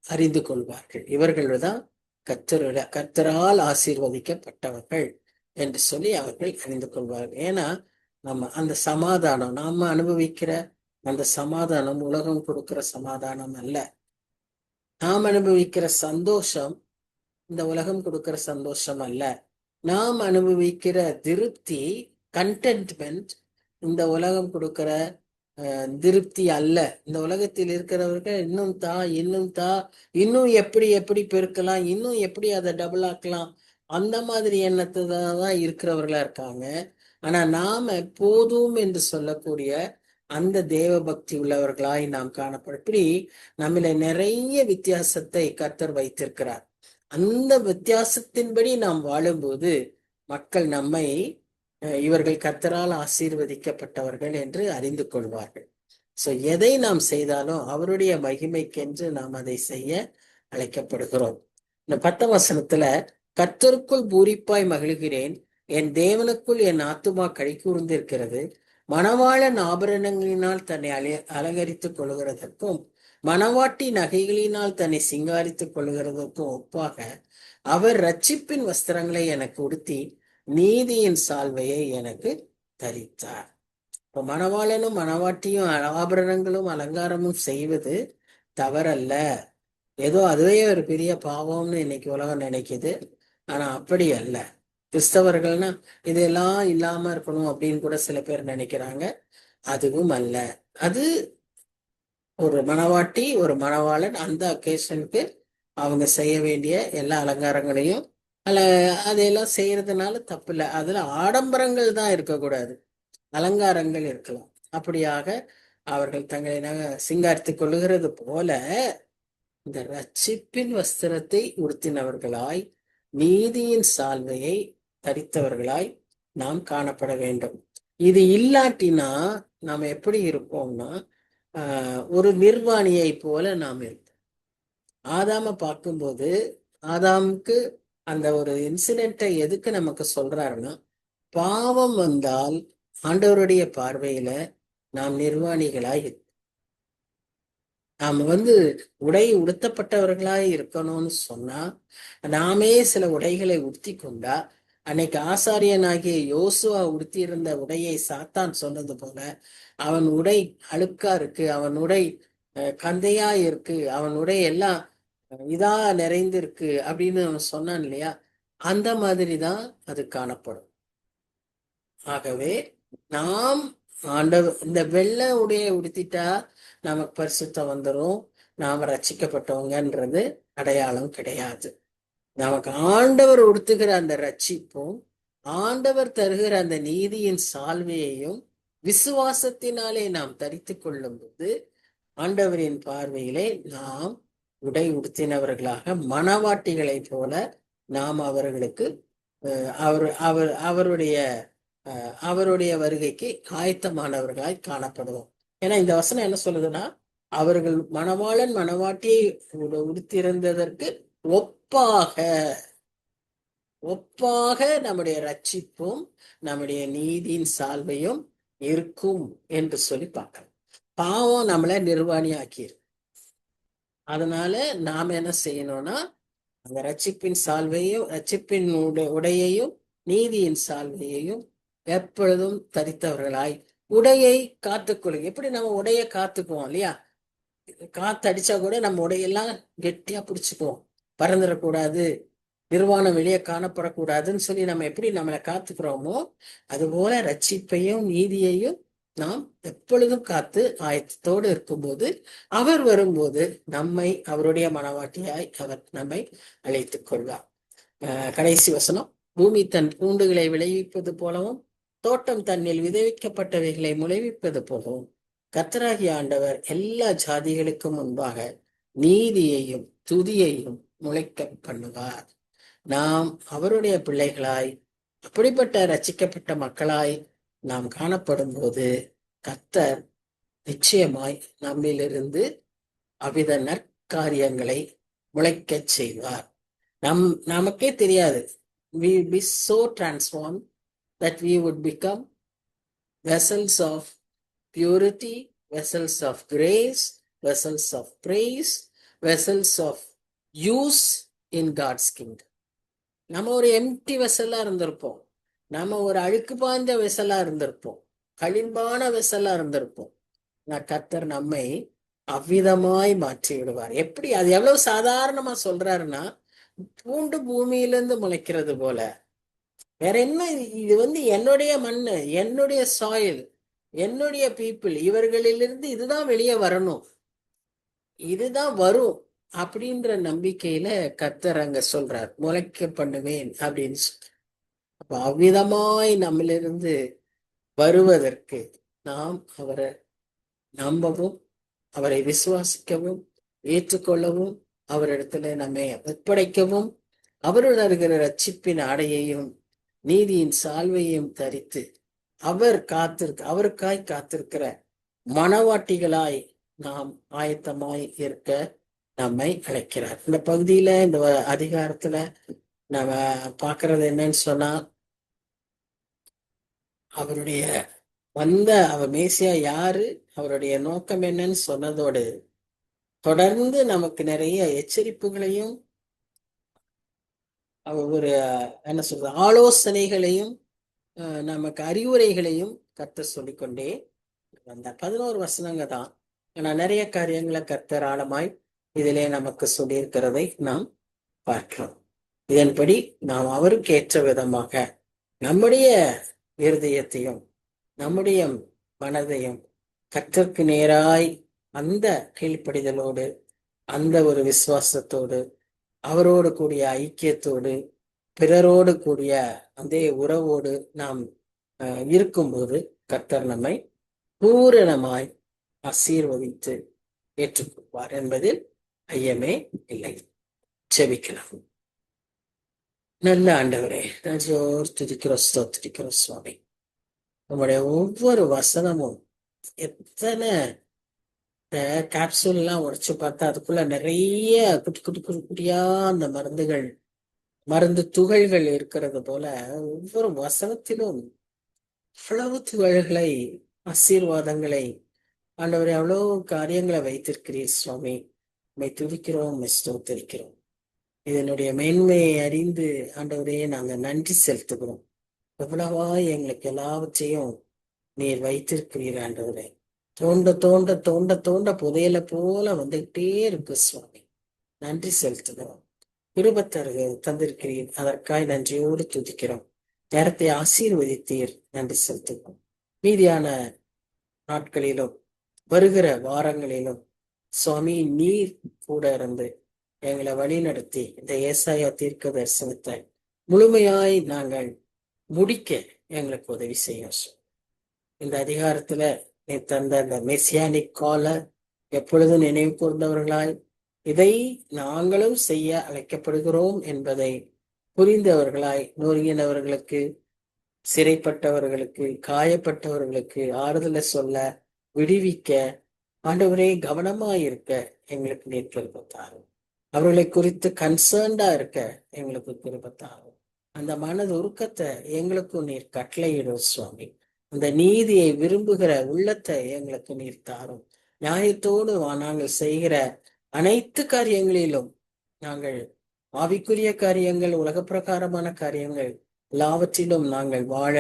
அறிந்து கொள்வார்கள். இவர்கள் தான் கர்த்தரால் ஆசீர்வதிக்கப்பட்டவர்கள் என்று சொல்லி அவர்கள் அறிந்து கொள்வார்கள். ஏன்னா நம்ம அந்த சமாதானம், நாம அனுபவிக்கிற அந்த சமாதானம் உலகம் கொடுக்கிற சமாதானம் அல்ல. நாம் அனுபவிக்கிற சந்தோஷம் இந்த உலகம் கொடுக்கிற சந்தோஷம் அல்ல. நாம் அனுபவிக்கிற திருப்தி, கண்டென்ட்மெண்ட், இந்த உலகம் கொடுக்கிற திருப்தி அல்ல. இந்த உலகத்தில் இருக்கிறவர்கள் இன்னும் இன்னும் எப்படி எப்படி பெருக்கலாம், இன்னும் எப்படி அதை டபுள் ஆக்கலாம், அந்த மாதிரி எண்ணத்துல தான் இருக்கிறவர்களா இருக்காங்க. ஆனா நாம போதும் என்று சொல்லக்கூடிய அந்த தேவ பக்தி உள்ளவர்களாய் நாம் காணப்படும். இப்படி நம்மள நிறைய வித்தியாசத்தை கர்த்தர் வைத்திருக்கிறார். அந்த வித்தியாசத்தின்படி நாம் வாழும்போது மக்கள் நம்மை இவர்கள் கர்த்தரால் ஆசீர்வதிக்கப்பட்டவர்கள் என்று அறிந்து கொள்வார்கள். சோ எதை நாம் செய்தாலும் அவருடைய மகிமைக்கென்று நாம் அதை செய்ய அழைக்கப்படுகிறோம். இந்த 10 வசனத்துல, கர்த்தருக்குள் பூரிப்பாய் மகிழ்கிறேன், என் தேவனுக்குள் என் ஆத்துமா களி கூர்ந்திருக்கிறது. மணவாளன் ஆபரணங்களினால் தன்னை அலங்கரித்துக் கொள்கிறதற்கும் மணவாட்டி நகைகளினால் தன்னை சிங்காரித்துக் கொள்கிறதற்கும் ஒப்பாக அவர் ரட்சிப்பின் வஸ்திரங்களை எனக்கு உடுத்தி நீதியின் சால்வையை எனக்கு தரித்தார். இப்போ மணவாளனும் மணவாட்டியும் ஆபரணங்களும் அலங்காரமும் செய்வது தவறல்ல. ஏதோ அதுவே ஒரு பெரிய பாவம்னு இன்னைக்கு உலகம் நினைக்குது. ஆனா அப்படி அல்ல. கிறிஸ்தவர்கள்னா இதெல்லாம் இல்லாம இருக்கணும் அப்படின்னு கூட சில பேர் நினைக்கிறாங்க. அதுவும் அல்ல. அது ஒரு மணவாட்டி, ஒரு மணவாளன் அந்த அக்கேஷனுக்கு அவங்க செய்ய வேண்டிய எல்லா அலங்காரங்களையும் அதையெல்லாம் செய்யறதுனால தப்பு இல்லை. அதுல ஆடம்பரங்கள் தான் இருக்கக்கூடாது, அலங்காரங்கள் இருக்கலாம். அப்படியாக அவர்கள் தங்களை சிங்காரித்துக் கொள்ளுகிறது போல இந்த ரட்சிப்பின் வஸ்திரத்தை உடுத்தினவர்களாய், நீதியின் சால்வையை தரித்தவர்களாய் நாம் காணப்பட வேண்டும். இது இல்லாட்டினா நாம் எப்படி இருப்போம்னா ஒரு நிர்வாணியை போல நாம் இருப்போம். ஆதாம பார்க்கும்போது ஆதாமுக்கு அந்த ஒரு இன்சிடென்ட்டை எதுக்கு நமக்கு சொல்றாருன்னா, பாவம் வந்தால் ஆண்டவருடைய பார்வையில நாம் நிர்வாணிகளாய் நாம் உடை உடுத்தப்பட்டவர்களாய் இருக்கணும்னு சொன்னா, நாமே சில உடைகளை உடுத்தி கொண்டா, அன்னைக்கு ஆசாரியனாகிய யோசுவா உடுத்தி இருந்த உடையை சாத்தான் சொன்னது போல, அவன் உடை அழுக்கா இருக்கு, அவன் உடை கந்தையா இருக்கு, அவன் உடை எல்லாம் இதா நிறைந்திருக்கு அப்படின்னு அவன் சொன்னான் இல்லையா, அந்த மாதிரிதான் அது காணப்படும். ஆகவே நாம் ஆண்டவர் இந்த வெள்ளை உடையை உடுத்திட்டா நமக்கு பரிசுத்தம் வந்துடும், நாம ரட்சிக்கப்பட்டவங்கன்றது அடையாளம் கிடையாது. நமக்கு ஆண்டவர் உடுத்துகிற அந்த ரட்சிப்பும் ஆண்டவர் தருகிற அந்த நீதியின் சால்வையையும் விசுவாசத்தினாலே நாம் தரித்து கொள்ளும் போது ஆண்டவரின் பார்வையிலே நாம் உடை உடுத்தினவர்களாக மணவாட்டிகளை போல நாம் அவர்களுக்கு அவருடைய வருகைக்கு ஆயத்தமானவர்களாய் காணப்படுவோம். ஏன்னா இந்த வசனம் என்ன சொல்லுதுன்னா, அவர்கள் மணவாளன் மணவாட்டியை உடுத்திருந்ததற்கு ஒப்பாக நம்முடைய ரட்சிப்பும் நம்முடைய நீதியின் சால்வையும் இருக்கும் என்று சொல்லி பார்க்கலாம். பாவம் நம்மளை நிர்வாணி ஆக்கியிருக்கு. அதனால நாம் என்ன செய்யணும்னா, அந்த ரட்சிப்பின் சால்வையும் ரட்சிப்பின் உடையையும் நீதியின் சால்வையையும் எப்பொழுதும் தரித்தவர்களாய் உடையை காத்துக்கொள்ளுங்க. எப்படி நம்ம உடையை காத்துக்குவோம் இல்லையா, காத்து அடிச்சா கூட நம்ம உடையெல்லாம் கெட்டியா பிடிச்சுக்குவோம், பறந்துடக்கூடாது, நிர்வாணம் வெளியே காணப்படக்கூடாதுன்னு சொல்லி நம்ம எப்படி நம்மளை காத்துக்கிறோமோ, அதுபோல ரட்சிப்பையும் நீதியையும் நாம் எப்பொழுதும் காத்து ஆயத்தத்தோடு இருக்கும்போது அவர் வரும்போது நம்மை அவருடைய மணவாட்டியாய் அவர் நம்மை அழைத்துக் கொள்வார். கடைசி வசனம், பூமி தன் பூண்டுகளை விளைவிப்பது போலவும் தோட்டம் தன்னில் விதைவிக்கப்பட்டவைகளை முளைவிப்பது போலவும் கர்த்தராகிய ஆண்டவர் எல்லா ஜாதிகளுக்கும் முன்பாக நீதியையும் துதியையும் முளைக்க பண்ணுவார். நாம் அவருடைய பிள்ளைகளாய், அப்படிப்பட்ட ரட்சிக்கப்பட்ட மக்களாய் நாம் காணப்படும் போது கர்த்தர் நிச்சயமாய் நம்மிலிருந்து அவ்வித நற்காரியங்களை முளைக்கச் செய்வார். நமக்கே தெரியாது. We will be so transformed that we would become vessels of purity, vessels of grace, vessels of praise, vessels of use in God's kingdom. நம்ம ஒரு எம்டி வெசலா இருந்திருப்போம். நம்ம ஒரு அழுக்கு பாய்ந்த வெசலா இருந்திருப்போம். களிம்பான வெசலா இருந்திருப்போம். கர்த்தர் நம்மை அவ்விதமாய் மாற்றி விடுவார். எப்படி? அது எவ்வளவு சாதாரணமா சொல்றாருன்னா, பூண்டு பூமியிலிருந்து முளைக்கிறது போல. வேற என்ன? இது என்னுடைய மண்ணு, என்னுடைய சாயில், என்னுடைய பீப்புள், இவர்களிலிருந்து இதுதான் வெளியே வரணும், இதுதான் வரும் அப்படின்ற நம்பிக்கையில கர்த்தர் அங்க சொல்றார், முளைக்க பண்ணுவேன் அப்படின்னு சொல்லி. அப்ப அவ்விதமாய் நம்மிலிருந்து வருவதற்கு நாம் அவரை நம்பவும், அவரை விசுவாசிக்கவும், ஏற்றுக்கொள்ளவும், அவரிடத்துல நம்மை ஒப்படைக்கவும், அவருடன் இருக்கிற ரட்சிப்பின் ஆடையையும் நீதியின் சால்வையும் தரித்து அவருக்காய் காத்திருக்கிற மணவாட்டிகளாய் நாம் ஆயத்தமாய் இருக்க நம்மை அழைக்கிறார். இந்த பகுதியில, இந்த அதிகாரத்துல நம்ம பார்க்கறது என்னன்னு சொன்னா, அவருடைய அவர் மேசியா யாரு, அவருடைய நோக்கம் என்னன்னு சொன்னதோடு தொடர்ந்து நமக்கு நிறைய எச்சரிப்புகளையும் ஒரு என்ன சொல்றது ஆலோசனைகளையும் நமக்கு அறிவுரைகளையும் கர்த்தர் சொல்லிக்கொண்டே அந்த 11 வசனங்க தான். ஆனா நிறைய காரியங்களை கர்த்தர் ஆழமாய் இதிலே நமக்கு சொல்லியிருக்கிறதை நாம் பார்க்கிறோம். இதன்படி நாம் அவருக்கு ஏற்ற விதமாக நம்முடைய இருதயத்தையும் நம்முடைய மனதையும் கர்த்தருக்கு நேராய் அந்த கீழ்ப்படிதலோடு, அந்த ஒரு விசுவாசத்தோடு, அவரோடு கூடிய ஐக்கியத்தோடு, பிறரோடு கூடிய அதே உறவோடு நாம் இருக்கும்போது கர்த்தர் நம்மை பூரணமாய் ஆசீர்வதித்து ஏற்றுக்கொள்வார் என்பதில் ஐயமே இல்லை. செபிக்கலாம். நல்ல ஆண்டவரே, துதிக்கிறோம், ஸ்தோத்திரிக்கிறோம் சுவாமி. நம்முடைய ஒவ்வொரு வசனமும் எத்தனை கேப்சூல் எல்லாம் உடைச்சு பார்த்தா அதுக்குள்ள நிறைய குட்டி குட்டி குட்டி குட்டியா அந்த மருந்து துகள்கள் இருக்கிறது போல ஒவ்வொரு வசனத்திலும் அவ்வளவு துகள்களை, ஆசீர்வாதங்களை, ஆண்டவரே அவ்வளவு காரியங்களை வைத்திருக்கிறீர் சுவாமி. உம்மை துதிக்கிறோம், உம்மை ஸ்தோத்திரிக்கிறோம். இதனுடைய மேன்மையை அறிந்து ஆண்டவரே நாங்கள் நன்றி செலுத்துகிறோம். எவ்வளவா எங்களுக்கு எல்லாவற்றையும் நீர் வைத்திருக்கிறீர் ஆண்டவரே. தோண்ட தோண்ட தோண்ட தோண்ட புதையல போல வந்துகிட்டே இருக்கு சுவாமி. நன்றி செலுத்துகிறோம். தந்திருக்கிறீர், அதற்காய் நன்றியோடு துதிக்கிறோம். நேரத்தை ஆசீர்வதித்தீர், நன்றி செலுத்துகிறோம். மீதியான நாட்களிலும் வருகிற வாரங்களிலும் சுவாமி நீர் கூட இருந்து எங்களை வழி நடத்தி இந்த ஏசாயா தீர்க்க தரிசனத்தை முழுமையாய் நாங்கள் முடிக்க எங்களுக்கு உதவி செய்யும். இந்த அதிகாரத்துல நீ தந்த இந்த மெசியானிக் கால எப்பொழுதும் நினைவு கூர்ந்தவர்களாய் இதை நாங்களும் செய்ய அழைக்கப்படுகிறோம் என்பதை புரிந்தவர்களாய், நொறுங்கினவர்களுக்கு, சிறைப்பட்டவர்களுக்கு, காயப்பட்டவர்களுக்கு ஆறுதலை சொல்ல, விடுவிக்க ஆண்டவரே கவனமாயிருக்க எங்களுக்கு நீர் கிருபைத்தாரும். அவர்களை குறித்து கன்சர்ன்டா இருக்க எங்களுக்கு கிருபைத்தாரும். அந்த மனது உருக்கத்தை எங்களுக்கும் நீர் கட்டளையிடும் சுவாமி. அந்த நீதியை விரும்புகிற உள்ளத்தை எங்களுக்கு நீர் தாரும். நியாயத்தோடு நாங்கள் செய்கிற அனைத்து காரியங்களிலும், நாங்கள் ஆவிக்குரிய காரியங்கள், உலக பிரகாரமான காரியங்கள் எல்லாவற்றிலும் நாங்கள் வாழ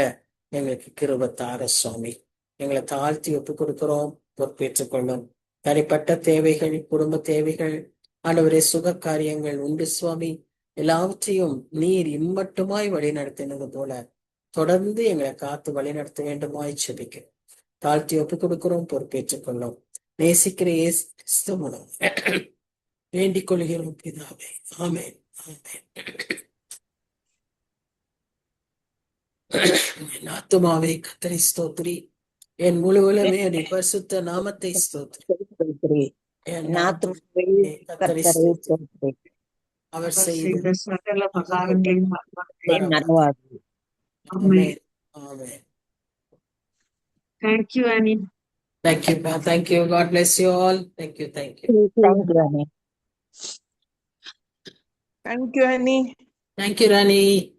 எங்களுக்கு கிருபை தார சுவாமி. எங்களை தாழ்த்தி ஒப்புக் கொடுக்கிறோம், பொறுப்பேற்றுக் கொள்ளும். தனிப்பட்ட தேவைகள், குடும்ப தேவைகள், ஆண்டவரே சுக காரியங்கள் உண்டு சுவாமி. எல்லாவற்றையும் நீர் இம்மட்டுமாய் வழி நடத்தினது போல தொடர்ந்து எங்களை காத்து வழி நடத்த வேண்டுமாய் செபிக்க தாழ்த்தி ஒப்புக் கொடுக்கிறோம், பொறுப்பேற்றுக் கொள்ளும். நேசிக்கிற இயேசு கிறிஸ்து மூலம் வேண்டிக் கொள்கிறோம் பிதாவே, ஆமென், ஆமென். என் ஆத்துமாவே கர்த்தரை ஸ்தோத்திரி, என் முழு உலகமே பரிசுத்த நாமத்தை ஸ்தோத்திரி. என் என் ஆத்துமாவே கர்த்தரை கர்த்தரை ஸ்தோத்திரி. ஸ்தோத்திரி. அவர் அவர் செய்த செய்த சகல உபகாரங்களையும் மறவாதே. மறவாது. Amen. Amen. Thank you, Annie. Thank you. Thank you. God bless you all. Thank you. Thank you. Thank you, Annie. Thank you, Annie. Thank you, Rani.